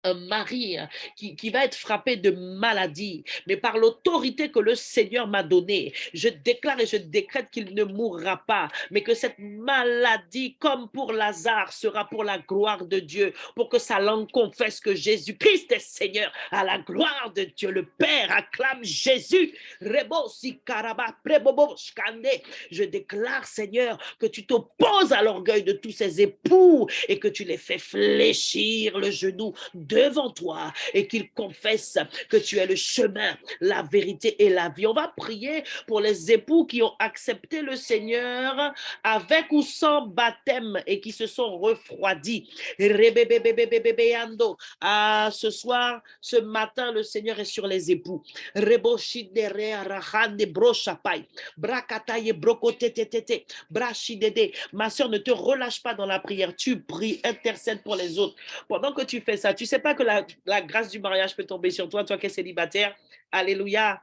un mari qui va être frappé de maladie, mais par l'autorité que le Seigneur m'a donnée, je déclare et je décrète qu'il ne mourra pas, mais que cette maladie, comme pour Lazare, sera pour la gloire de Dieu, pour que sa langue confesse que Jésus-Christ est Seigneur, à la gloire de Dieu. Le Père acclame Jésus. Je déclare, Seigneur, que tu t'opposes à l'orgueil de tous ces époux et que tu les fais fléchir le genou devant toi et qu'ils confessent que tu es le chemin, la vérité et la vie. On va prier pour les époux qui ont accepté le Seigneur avec ou sans baptême et qui se sont refroidis. Ah, ce soir, ce matin, le Seigneur est sur les époux. Ma soeur, ne te relâche pas dans la prière. Tu pries, intercède pour les autres. Pendant que tu fais ça, tu ne sais pas que la grâce du mariage peut tomber sur toi, toi qui es célibataire. Alléluia.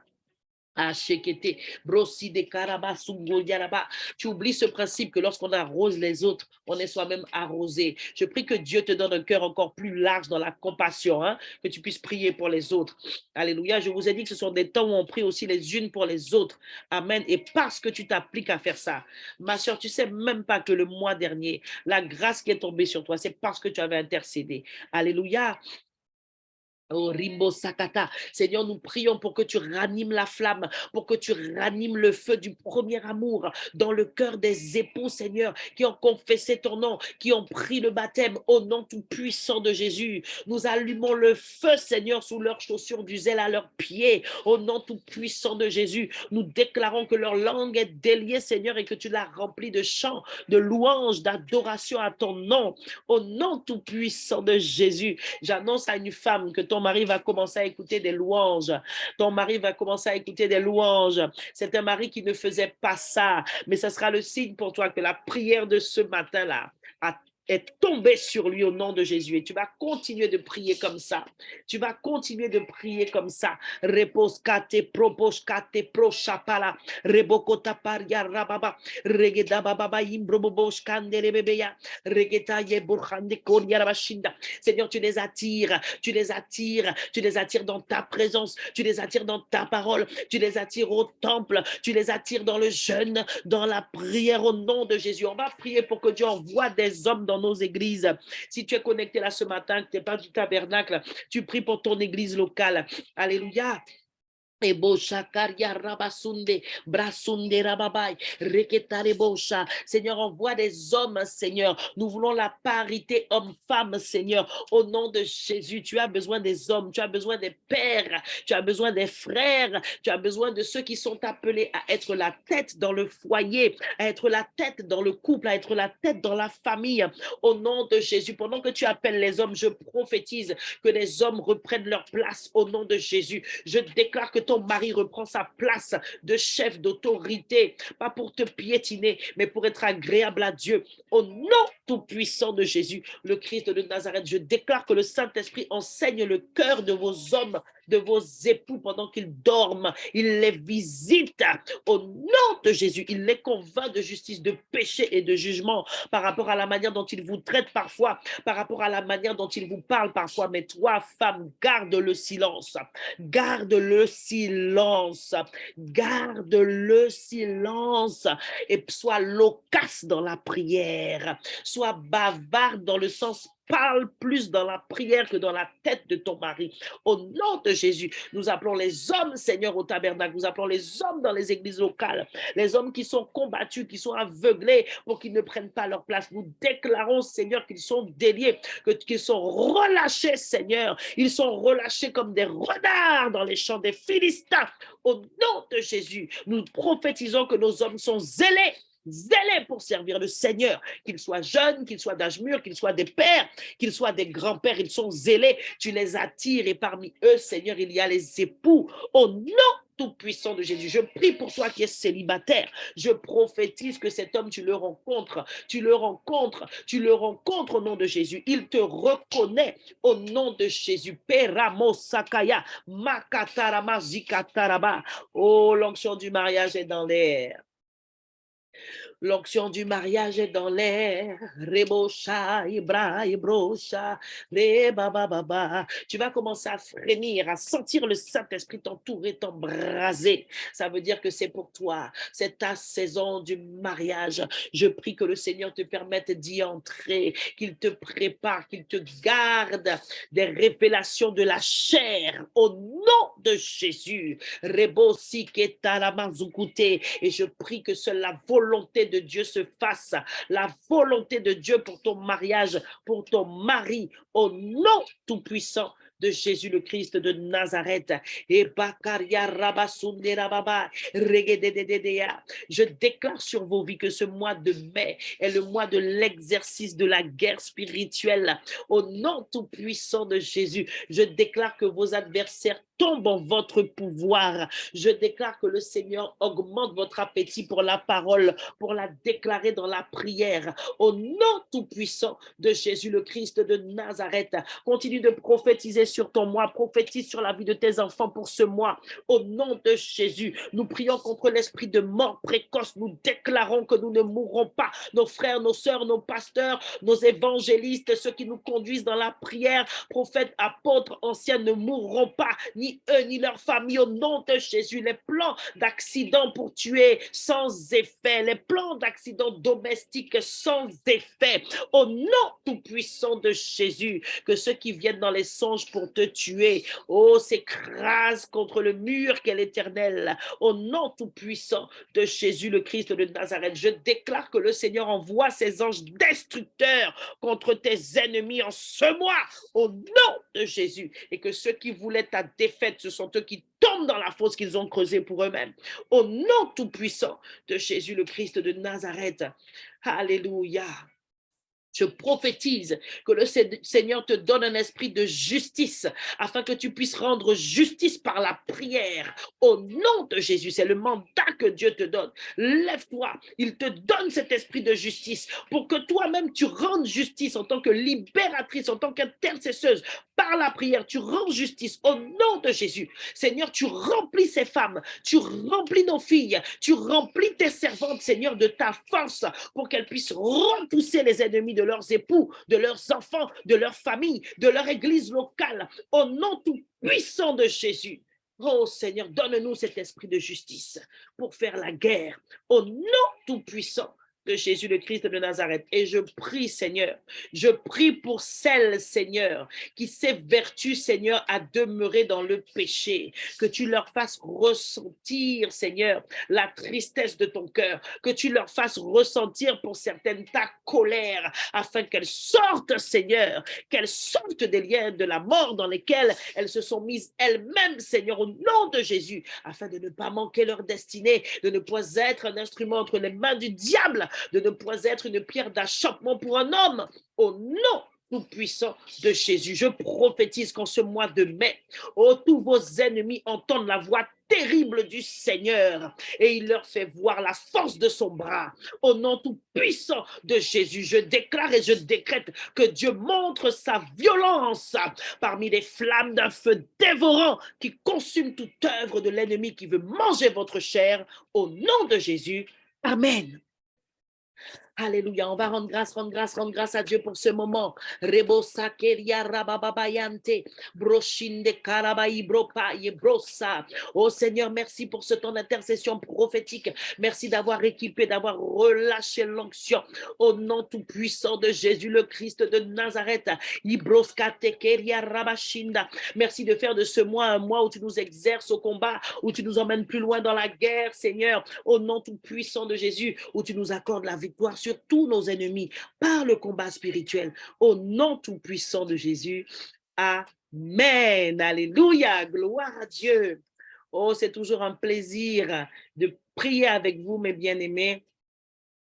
Tu oublies ce principe que lorsqu'on arrose les autres, on est soi-même arrosé. Je prie que Dieu te donne un cœur encore plus large dans la compassion, que tu puisses prier pour les autres. Alléluia. Je vous ai dit que ce sont des temps où on prie aussi les unes pour les autres. Amen. Et parce que tu t'appliques à faire ça, ma soeur, tu ne sais même pas que le mois dernier, la grâce qui est tombée sur toi, c'est parce que tu avais intercédé. Alléluia. Oh, Rimbo Sakata. Seigneur, nous prions pour que tu ranimes la flamme, pour que tu ranimes le feu du premier amour dans le cœur des époux, Seigneur, qui ont confessé ton nom, qui ont pris le baptême au nom tout puissant de Jésus. Nous allumons le feu, Seigneur, sous leurs chaussures du zèle à leurs pieds, au nom tout puissant de Jésus. Nous déclarons que leur langue est déliée, Seigneur, et que tu l'as remplie de chants, de louanges, d'adoration à ton nom, au nom tout puissant de Jésus. J'annonce à une femme que ton mari va commencer à écouter des louanges. Ton mari va commencer à écouter des louanges. C'est un mari qui ne faisait pas ça, mais ce sera le signe pour toi que la prière de ce matin-là a est tombé sur lui au nom de Jésus. Et tu vas continuer de prier comme ça. Tu vas continuer de prier comme ça. Repose kate propos kate pro chapala. Rebokota paria rababa. Regeda baba imbrobobo skandere bebeya. Regeta ye burhande koria rabashinda. Seigneur, tu les attires, tu les attires, tu les attires dans ta présence, tu les attires dans ta parole, tu les attires au temple, tu les attires dans le jeûne, dans la prière au nom de Jésus. On va prier pour que Dieu envoie des hommes dans nos églises. Si tu es connecté là ce matin, que tu n'es pas du tabernacle, tu pries pour ton église locale. Alléluia. Ebo shakaria rabasunde, brasunde rababai, reketare bosha. Seigneur, envoie des hommes, Seigneur. Nous voulons la parité homme-femme, Seigneur. Au nom de Jésus, tu as besoin des hommes, tu as besoin des pères, tu as besoin des frères, tu as besoin de ceux qui sont appelés à être la tête dans le foyer, à être la tête dans le couple, à être la tête dans la famille. Au nom de Jésus, pendant que tu appelles les hommes, je prophétise que les hommes reprennent leur place au nom de Jésus. Je déclare que ton mari reprend sa place de chef d'autorité, pas pour te piétiner, mais pour être agréable à Dieu. Au nom tout-puissant de Jésus, le Christ de Nazareth, je déclare que le Saint-Esprit enseigne le cœur de vos hommes, de vos époux pendant qu'ils dorment. Il les visite au nom de Jésus. Il les convainc de justice, de péché et de jugement par rapport à la manière dont ils vous traitent parfois, par rapport à la manière dont ils vous parlent parfois. Mais toi, femme, garde le silence. Garde le silence. Garde le silence et sois loquace dans la prière. Sois bavarde dans le sens parle plus dans la prière que dans la tête de ton mari. Au nom de Jésus, nous appelons les hommes, Seigneur, au tabernacle. Nous appelons les hommes dans les églises locales. Les hommes qui sont combattus, qui sont aveuglés pour qu'ils ne prennent pas leur place. Nous déclarons, Seigneur, qu'ils sont déliés, qu'ils sont relâchés, Seigneur. Ils sont relâchés comme des renards dans les champs des Philistins. Au nom de Jésus, nous prophétisons que nos hommes sont zélés pour servir le Seigneur, qu'ils soient jeunes, qu'ils soient d'âge mûr, qu'ils soient des pères, qu'ils soient des grands-pères, ils sont zélés, tu les attires et parmi eux, Seigneur, il y a les époux. Au nom tout-puissant de Jésus, je prie pour toi qui es célibataire, je prophétise que cet homme, tu le rencontres au nom de Jésus, il te reconnaît au nom de Jésus. Peramo Sakaya, Makatarama Zikataraba. Oh, l'onction du mariage est dans l'air. L'onction du mariage est dans l'air. Rebosha, Ibra, Ibrocha, Reba, Baba. Tu vas commencer à frémir, à sentir le Saint-Esprit t'entourer, t'embraser. Ça veut dire que c'est pour toi. C'est ta saison du mariage. Je prie que le Seigneur te permette d'y entrer, qu'il te prépare, qu'il te garde des révélations de la chair. Au nom de Jésus. Rebosi, Ketalamazoukute. Et je prie que seule la volonté de Dieu se fasse, la volonté de Dieu pour ton mariage, pour ton mari, au nom tout-puissant de Jésus le Christ de Nazareth. Je déclare sur vos vies que ce mois de mai est le mois de l'exercice de la guerre spirituelle. Au nom tout-puissant de Jésus, je déclare que vos adversaires tombent en votre pouvoir. Je déclare que le Seigneur augmente votre appétit pour la parole, pour la déclarer dans la prière. Au nom tout-puissant de Jésus le Christ de Nazareth, continue de prophétiser sur ton mois, prophétise sur la vie de tes enfants pour ce mois. Au nom de Jésus, nous prions contre l'esprit de mort précoce. Nous déclarons que nous ne mourrons pas. Nos frères, nos sœurs, nos pasteurs, nos évangélistes, ceux qui nous conduisent dans la prière, prophètes, apôtres, anciens ne mourront pas, ni eux, ni leur famille. Au nom de Jésus, les plans d'accidents pour tuer sans effet, les plans d'accidents domestiques sans effet. Au nom tout-puissant de Jésus, que ceux qui viennent dans les songes pour te tuer, oh, s'écrasent contre le mur qu'est l'Éternel. Au nom tout-puissant de Jésus le Christ de Nazareth, je déclare que le Seigneur envoie ses anges destructeurs contre tes ennemis en ce mois, au nom de Jésus, et que ceux qui voulaient ta défaite, ce sont eux qui tombent dans la fosse qu'ils ont creusée pour eux-mêmes. Au nom tout-puissant de Jésus le Christ de Nazareth. Alléluia. Je prophétise que le Seigneur te donne un esprit de justice afin que tu puisses rendre justice par la prière. Au nom de Jésus, c'est le mandat que Dieu te donne. Lève-toi, il te donne cet esprit de justice pour que toi-même tu rendes justice en tant que libératrice, en tant qu'intercesseuse. Par la prière, tu rends justice au nom de Jésus. Seigneur, tu remplis ces femmes, tu remplis nos filles, tu remplis tes servantes, Seigneur, de ta force pour qu'elles puissent repousser les ennemis de leurs époux, de leurs enfants, de leur famille, de leur église locale, au nom tout puissant de Jésus. Oh Seigneur, donne-nous cet esprit de justice pour faire la guerre, au nom tout puissant de Jésus le Christ de Nazareth. Et je prie, Seigneur, je prie pour celles, Seigneur, qui s'évertuent, Seigneur, à demeurer dans le péché, que tu leur fasses ressentir, Seigneur, la tristesse de ton cœur, que tu leur fasses ressentir pour certaines ta colère, afin qu'elles sortent, Seigneur, qu'elles sortent des liens de la mort dans lesquels elles se sont mises elles-mêmes, Seigneur, au nom de Jésus, afin de ne pas manquer leur destinée, de ne pas être un instrument entre les mains du diable, de ne pas être une pierre d'achoppement pour un homme, au nom tout-puissant de Jésus. Je prophétise qu'en ce mois de mai, oh, tous vos ennemis entendent la voix terrible du Seigneur et il leur fait voir la force de son bras. Au nom tout-puissant de Jésus, je déclare et je décrète que Dieu montre sa violence parmi les flammes d'un feu dévorant qui consume toute œuvre de l'ennemi qui veut manger votre chair. Au nom de Jésus, Amen. Alléluia, on va rendre grâce à Dieu pour ce moment. Rebo sakeria rabababayante, broshinde karabaï bropaye brosa. Oh Seigneur, merci pour ce temps d'intercession prophétique. Merci d'avoir équipé, d'avoir relâché l'onction. Au nom tout puissant de Jésus le Christ de Nazareth. Ibroskate keria rabashinda. Merci de faire de ce mois un mois où tu nous exerces au combat, où tu nous emmènes plus loin dans la guerre, Seigneur. Au nom tout puissant de Jésus, où tu nous accordes la victoire sur tous nos ennemis par le combat spirituel. Au nom tout puissant de Jésus. Amen. Alléluia. Gloire à Dieu. Oh, c'est toujours un plaisir de prier avec vous, mes bien-aimés.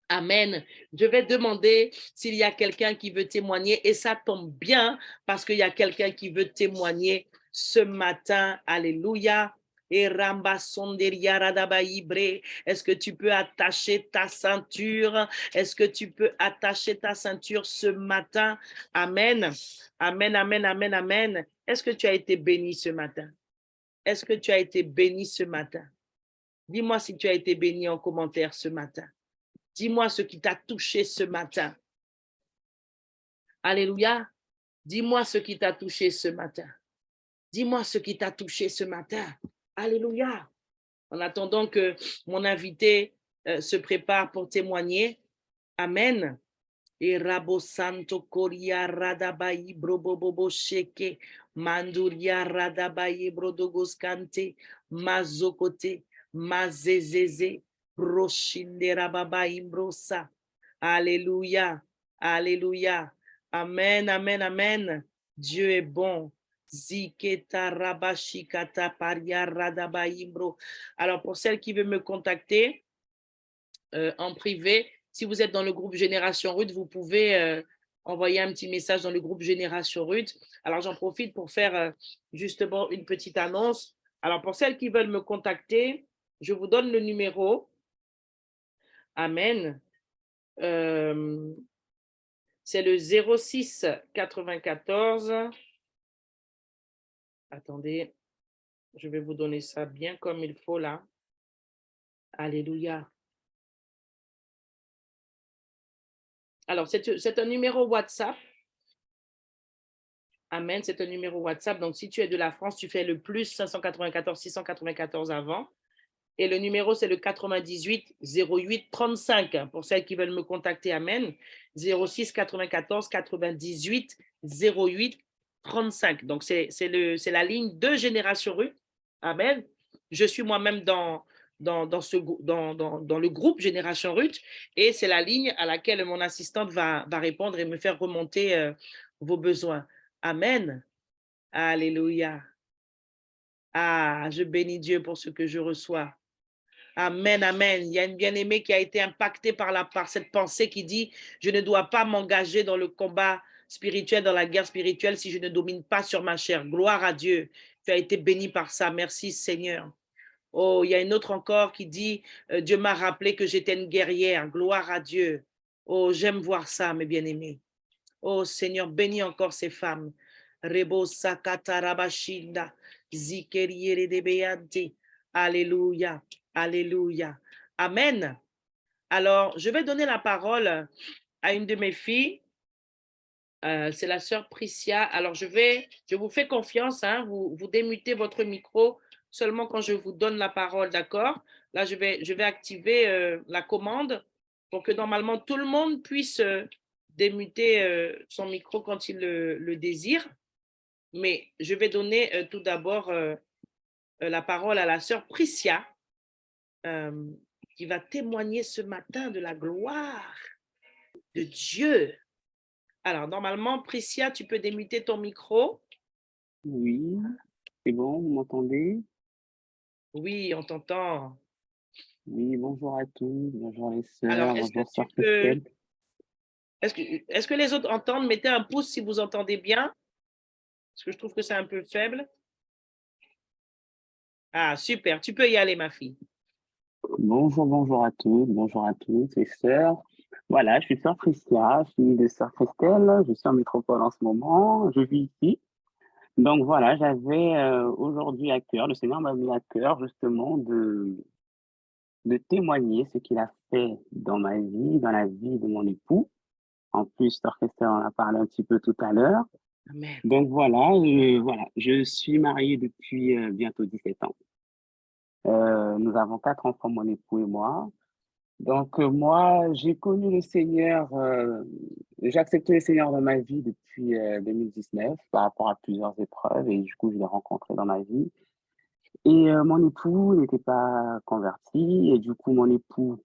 Amen. Je vais demander s'il y a quelqu'un qui veut témoigner et ça tombe bien parce qu'il y a quelqu'un qui veut témoigner ce matin. Alléluia. Est-ce que tu peux attacher ta ceinture? Est-ce que tu peux attacher ta ceinture ce matin? Amen. Amen, amen, amen, amen. Est-ce que tu as été béni ce matin? Est-ce que tu as été béni ce matin? Dis-moi si tu as été béni en commentaire ce matin. Dis-moi ce qui t'a touché ce matin. Alléluia. Dis-moi ce qui t'a touché ce matin. Dis-moi ce qui t'a touché ce matin. Alléluia. En attendant que mon invité se prépare pour témoigner. Amen. Et Rabo Santo Koria Radabayi Brobobobo Sheke Manduria Radabayi Brodogoskante Mazokote Mazezeze Broshindera Babayi Brosa. Alléluia. Alléluia. Amen, amen, amen. Dieu est bon. Ziketa Rabashikata Paria Radabayi Bro. Alors, pour celles qui veulent me contacter en privé, si vous êtes dans le groupe Génération Ruth, vous pouvez envoyer un petit message dans le groupe Génération Ruth. Alors, j'en profite pour faire justement une petite annonce. Alors, pour celles qui veulent me contacter, je vous donne le numéro. Amen. C'est le 06 94. Attendez, je vais vous donner ça bien comme il faut là. Alléluia. Alors, c'est un numéro WhatsApp. Amen, c'est un numéro WhatsApp. Donc, si tu es de la France, tu fais le plus 594 694 avant. Et le numéro, c'est le 98 08 35. Pour celles qui veulent me contacter, Amen. 06 94 98 08 35. Donc, c'est la ligne de Génération Ruth. Amen. Je suis moi-même dans le groupe Génération Ruth et c'est la ligne à laquelle mon assistante va répondre et me faire remonter vos besoins. Amen. Alléluia. Ah, je bénis Dieu pour ce que je reçois. Amen, amen. Il y a une bien-aimée qui a été impactée par cette pensée qui dit, je ne dois pas m'engager dans le combat spirituel, dans la guerre spirituelle si je ne domine pas sur ma chair. Gloire à Dieu. Tu as été béni par ça. Merci Seigneur. Oh, il y a une autre encore qui dit, Dieu m'a rappelé que j'étais une guerrière. Gloire à Dieu. Oh, j'aime voir ça, mes bien-aimés. Oh Seigneur, bénis encore ces femmes. Rebo sakata rabashinda, zikeriere de beyanti. Alléluia, alléluia. Amen. Alors, je vais donner la parole à une de mes filles. C'est la sœur Priscia. Alors, je vous fais confiance, hein, vous démutez votre micro seulement quand je vous donne la parole, d'accord? Là, je vais activer la commande pour que normalement tout le monde puisse démuter son micro quand il le désire. Mais je vais donner tout d'abord la parole à la sœur Priscia euh, qui va témoigner ce matin de la gloire de Dieu. Alors, normalement, Priscia, tu peux démuter ton micro. Oui, c'est bon, vous m'entendez? Oui, on t'entend. Oui, bonjour à tous, bonjour les Alors, sœurs, est-ce que bonjour tu sœur peux, Christelle. est-ce que les autres entendent? Mettez un pouce si vous entendez bien, parce que je trouve que c'est un peu faible. Ah, super, tu peux y aller, ma fille. Bonjour, bonjour à toutes, bonjour à tous les sœurs. Voilà, je suis sœur Priscilla, fille de sœur Christelle, je suis en métropole en ce moment, je vis ici. Donc voilà, j'avais aujourd'hui à cœur, le Seigneur m'a mis à cœur justement de témoigner ce qu'il a fait dans ma vie, dans la vie de mon époux. En plus, sœur Christelle en a parlé un petit peu tout à l'heure. Amen. Donc voilà, voilà, je suis marié depuis bientôt 17 ans. Nous avons 4 enfants, mon époux et moi. Donc moi, j'ai connu le Seigneur, j'ai accepté le Seigneur dans ma vie depuis 2019 par rapport à plusieurs épreuves et du coup, je l'ai rencontré dans ma vie. Et mon époux n'était pas converti et du coup, mon époux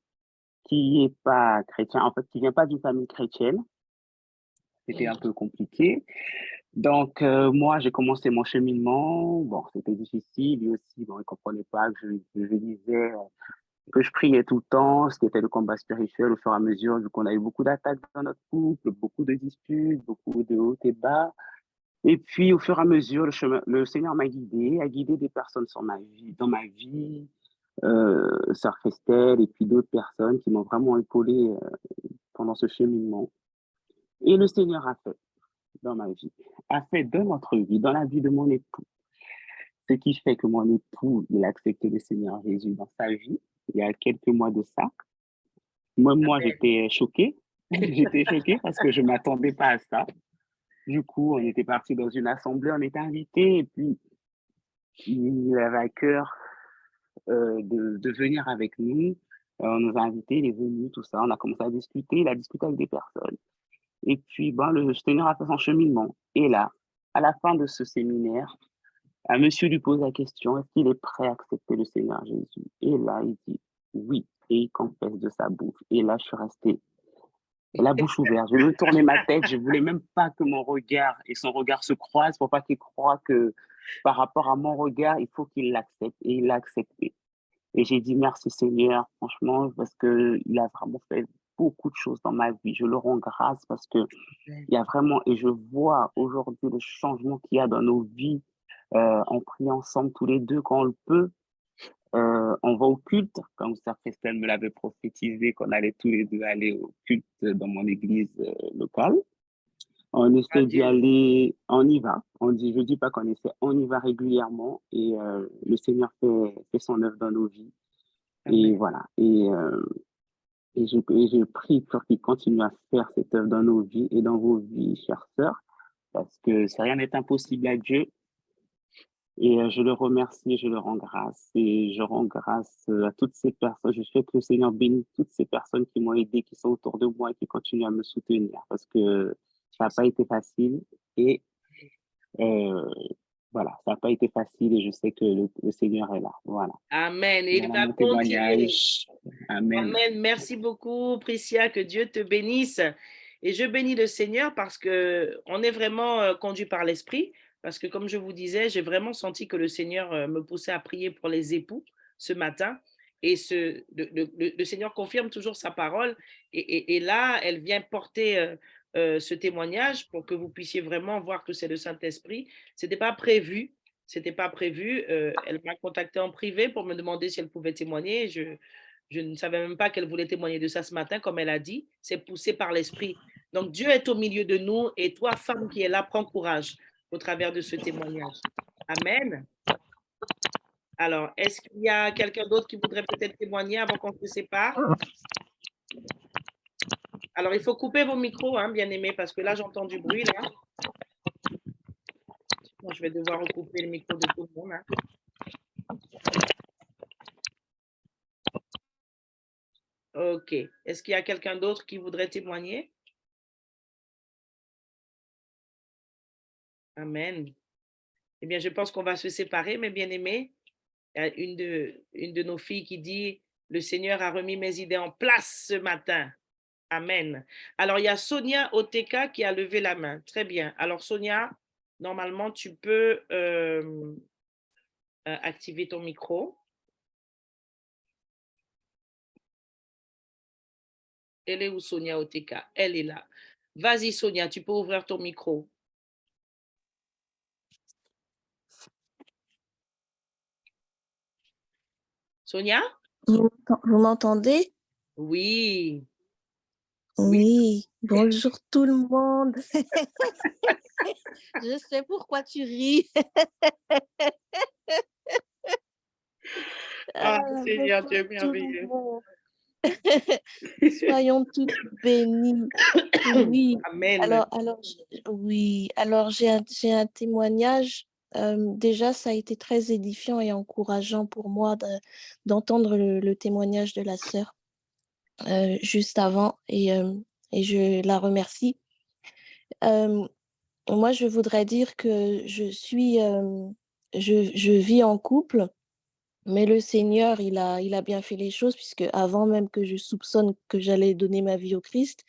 qui est pas chrétien, en fait, qui vient pas d'une famille chrétienne, c'était un peu compliqué. Donc, moi, j'ai commencé mon cheminement. Bon, c'était difficile. Lui aussi, bon, il comprenait pas que je disais que je priais tout le temps, ce qui était le combat spirituel au fur et à mesure, vu qu'on a eu beaucoup d'attaques dans notre couple, beaucoup de disputes, beaucoup de hauts et bas. Et puis, au fur et à mesure, le Seigneur m'a guidé, a guidé des personnes dans ma vie, Sœur Christelle et puis d'autres personnes qui m'ont vraiment épaulé pendant ce cheminement. Et le Seigneur a fait dans ma vie, a fait dans notre vie, dans la vie de mon époux. Ce qui fait que mon époux, il a accepté le Seigneur Jésus dans sa vie, il y a quelques mois de ça. Moi j'étais choquée. J'étais choquée parce que je ne m'attendais pas à ça. Du coup, on était parti dans une assemblée, on était invités, et puis il avait à cœur de venir avec nous. On nous a invités, il est venu, tout ça. On a commencé à discuter, il a discuté avec des personnes. Et puis, ben, le Seigneur a fait son cheminement. Et là, à la fin de ce séminaire, un monsieur lui pose la question, est-ce qu'il est prêt à accepter le Seigneur Jésus? Et là, il dit oui, et il confesse de sa bouche. Et là, je suis restée la bouche ouverte. Je me tournais ma tête, je voulais même pas que mon regard et son regard se croisent pour pas qu'il croie que par rapport à mon regard, il faut qu'il l'accepte. Et il l'a accepté. Et j'ai dit merci Seigneur, franchement, parce que il a vraiment fait beaucoup de choses dans ma vie. Je le rends grâce parce que il y a vraiment, et je vois aujourd'hui le changement qu'il y a dans nos vies. On prie ensemble tous les deux quand on le peut. On va au culte, comme Sœur Christelle me l'avait prophétisé, qu'on allait tous les deux aller au culte dans mon église locale. On essaie d'y Adieu. aller, on y va. Je dis pas qu'on essaie, on y va régulièrement et le Seigneur fait son œuvre dans nos vies. Et Amen. voilà. Et je prie pour qu'il continue à faire cette œuvre dans nos vies et dans vos vies, chères sœurs, parce que rien n'est impossible à Dieu. Et je le remercie, je le rends grâce. Et je rends grâce à toutes ces personnes. Je souhaite que le Seigneur bénisse toutes ces personnes qui m'ont aidé, qui sont autour de moi et qui continuent à me soutenir parce que ça n'a pas été facile. Et euh, voilà, ça n'a pas été facile et je sais que le Seigneur est là. Voilà. Amen. Et il Voilà va mon continuer. témoignage. Amen. Amen. Merci beaucoup, Priscia. Que Dieu te bénisse. Et je bénis le Seigneur parce que on est vraiment conduit par l'Esprit. Parce que, comme je vous disais, j'ai vraiment senti que le Seigneur me poussait à prier pour les époux ce matin. Et le Seigneur confirme toujours sa parole. Et là, elle vient porter ce témoignage pour que vous puissiez vraiment voir que c'est le Saint-Esprit. Ce n'était pas prévu. C'était pas prévu. Elle m'a contacté en privé pour me demander si elle pouvait témoigner. Je ne savais même pas qu'elle voulait témoigner de ça ce matin, comme elle a dit. C'est poussé par l'Esprit. Donc, Dieu est au milieu de nous et toi, femme qui est là, prends courage au travers de ce témoignage. Amen. Alors, est-ce qu'il y a quelqu'un d'autre qui voudrait peut-être témoigner avant qu'on se sépare? Alors, il faut couper vos micros, hein, bien aimés, parce que là, j'entends du bruit, là. Moi, je vais devoir recouper le micro de tout le monde. Hein. OK. Est-ce qu'il y a quelqu'un d'autre qui voudrait témoigner? Amen. Eh bien, je pense qu'on va se séparer, mes bien-aimés. Il y a une de nos filles qui dit, le Seigneur a remis mes idées en place ce matin. Amen. Alors, il y a Sonia Oteka qui a levé la main. Très bien. Alors, Sonia, normalement, tu peux activer ton micro. Elle est où, Sonia Oteka? Elle est là. Vas-y, Sonia, tu peux ouvrir ton micro. Sonia? Vous m'entendez? Oui. Oui. Bonjour tout le monde. Je sais pourquoi tu ris. Ah, Seigneur, tu es Bonjour tout le merveilleux. monde. Soyons toutes bénies. Oui. Amen. Oui. Alors, j'ai un témoignage. Déjà, ça a été très édifiant et encourageant pour moi d'entendre le témoignage de la sœur juste avant et je la remercie. Moi, je voudrais dire que je vis en couple, mais le Seigneur, il a bien fait les choses puisque avant même que je soupçonne que j'allais donner ma vie au Christ,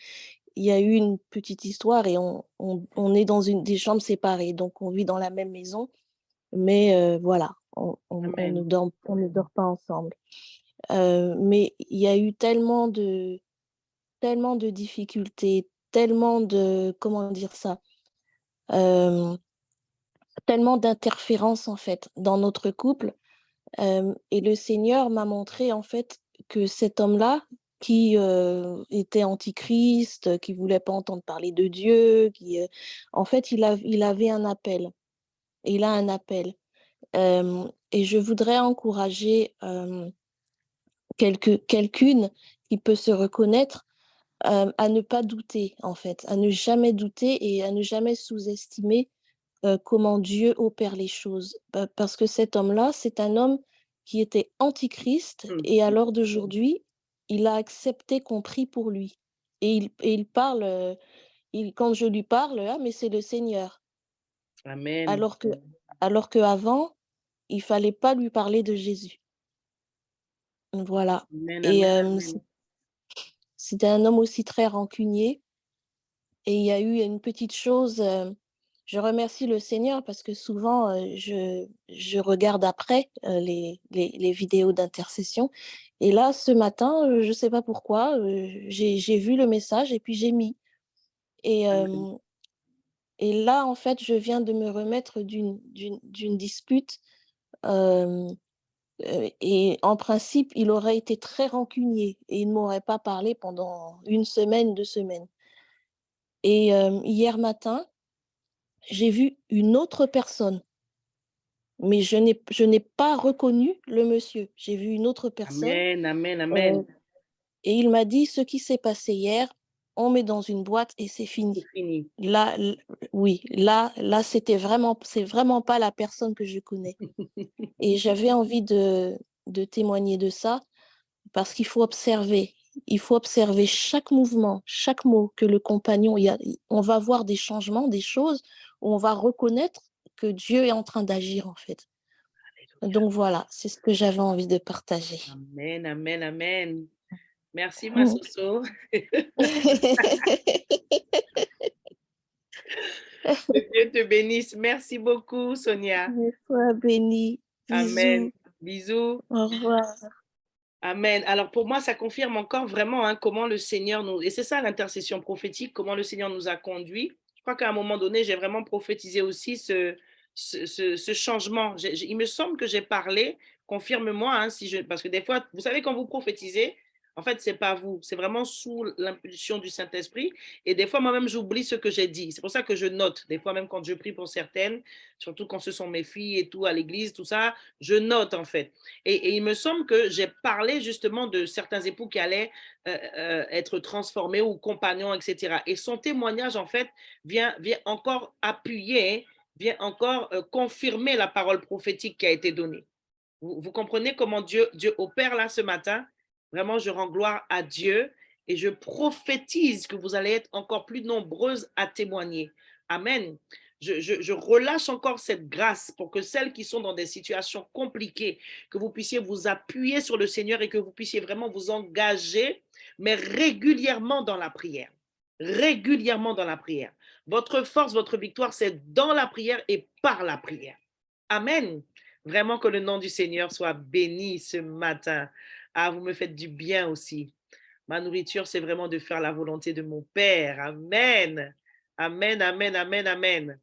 il y a eu une petite histoire et on est dans des chambres séparées, donc on vit dans la même maison, mais voilà, Amen. on ne dort pas ensemble. Mais il y a eu tellement de difficultés, tellement de comment dire ça? Hem Tellement d'interférences, en fait, dans notre couple, et le Seigneur m'a montré, en fait, que cet homme-là qui, était antichrist, qui voulait pas entendre parler de Dieu, en fait, il avait un appel. Il a un appel, et je voudrais encourager, quelqu'une qui peut se reconnaître, à ne pas douter, en fait, à ne jamais douter et à ne jamais sous-estimer comment Dieu opère les choses. Parce que cet homme-là, c'est un homme qui était antichrist et à l'heure d'aujourd'hui, il a accepté qu'on prie pour lui et il parle, quand je lui parle: «Ah mais c'est le Seigneur», Amen. alors que alors qu'avant, il fallait pas lui parler de Jésus. Voilà Amen. et Amen. Amen. c'était un homme aussi très rancunier et il y a eu une petite chose, je remercie le Seigneur parce que souvent, je regarde après, les vidéos d'intercession et là, ce matin, je ne sais pas pourquoi, j'ai vu le message et puis j'ai mis et Amen. et là, en fait, je viens de me remettre d'une dispute, hem, et en principe, il aurait été très rancunier et il ne m'aurait pas parlé pendant une semaine, 2 semaines et hier matin, j'ai vu une autre personne. Mais je n'ai pas reconnu le monsieur. J'ai vu une autre personne, Amen. Amen. Amen. heu et il m'a dit: «Ce qui s'est passé hier, on met dans une boîte et c'est C'est fini». fini. Là, oui, là, c'est vraiment pas la personne que je connais et j'avais envie de témoigner de ça parce qu'il faut observer. Il faut observer chaque mouvement, chaque mot que le compagnon on va voir des changements, des choses où on va reconnaître que Dieu est en train d'agir, en fait. Alléluia. Donc voilà, c'est ce que j'avais envie de partager. Amen. Amen. Amen. Merci, ma Mmh. Soso. Que Dieu te bénisse. Merci beaucoup, Sonia. Sois bénie. Amen. Bisous. Bisous. Au revoir. Amen. Alors pour moi, ça confirme encore vraiment comment le Seigneur nous... Et c'est ça l'intercession prophétique, comment le Seigneur nous a conduits. Je crois qu'à un moment donné, j'ai vraiment prophétisé aussi ce changement. Il me semble que j'ai parlé, confirme-moi, parce que des fois, vous savez, quand vous prophétisez, en fait, ce n'est pas vous, c'est vraiment sous l'impulsion du Saint-Esprit. Et des fois, moi-même, j'oublie ce que j'ai dit. C'est pour ça que je note. Des fois, même quand je prie pour certaines, surtout quand ce sont mes filles et tout, à l'église, tout ça, je note en fait. Et il me semble que j'ai parlé justement de certains époux qui allaient être transformés ou compagnons, etc. Et son témoignage, en fait, vient encore appuyer, vient encore confirmer la parole prophétique qui a été donnée. Vous comprenez comment Dieu opère là ce matin? Vraiment, je rends gloire à Dieu et je prophétise que vous allez être encore plus nombreuses à témoigner. Amen. Je relâche encore cette grâce pour que celles qui sont dans des situations compliquées, que vous puissiez vous appuyer sur le Seigneur et que vous puissiez vraiment vous engager, mais régulièrement dans la prière. Régulièrement dans la prière. Votre force, votre victoire, c'est dans la prière et par la prière. Amen. Vraiment que le nom du Seigneur soit béni ce matin. Ah, vous me faites du bien aussi. Ma nourriture, c'est vraiment de faire la volonté de mon Père. Amen. Amen, amen, amen, amen.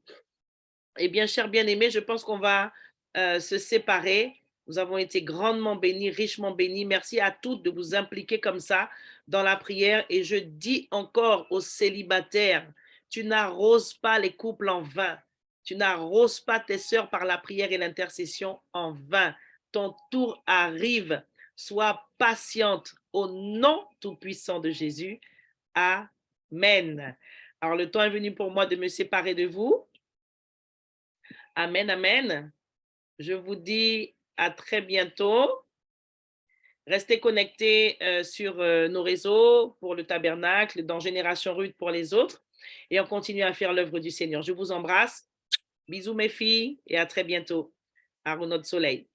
Eh bien, chers bien-aimés, je pense qu'on va se séparer. Nous avons été grandement bénis, richement bénis. Merci à toutes de vous impliquer comme ça dans la prière. Et je dis encore aux célibataires, tu n'arroses pas les couples en vain. Tu n'arroses pas tes sœurs par la prière et l'intercession en vain. Ton tour arrive. Sois patiente au nom tout-puissant de Jésus. Amen. Alors, le temps est venu pour moi de me séparer de vous. Amen, amen. Je vous dis à très bientôt. Restez connectés sur nos réseaux pour le tabernacle, dans Génération Rude pour les autres. Et on continue à faire l'œuvre du Seigneur. Je vous embrasse. Bisous mes filles et à très bientôt. À Renaud de Soleil.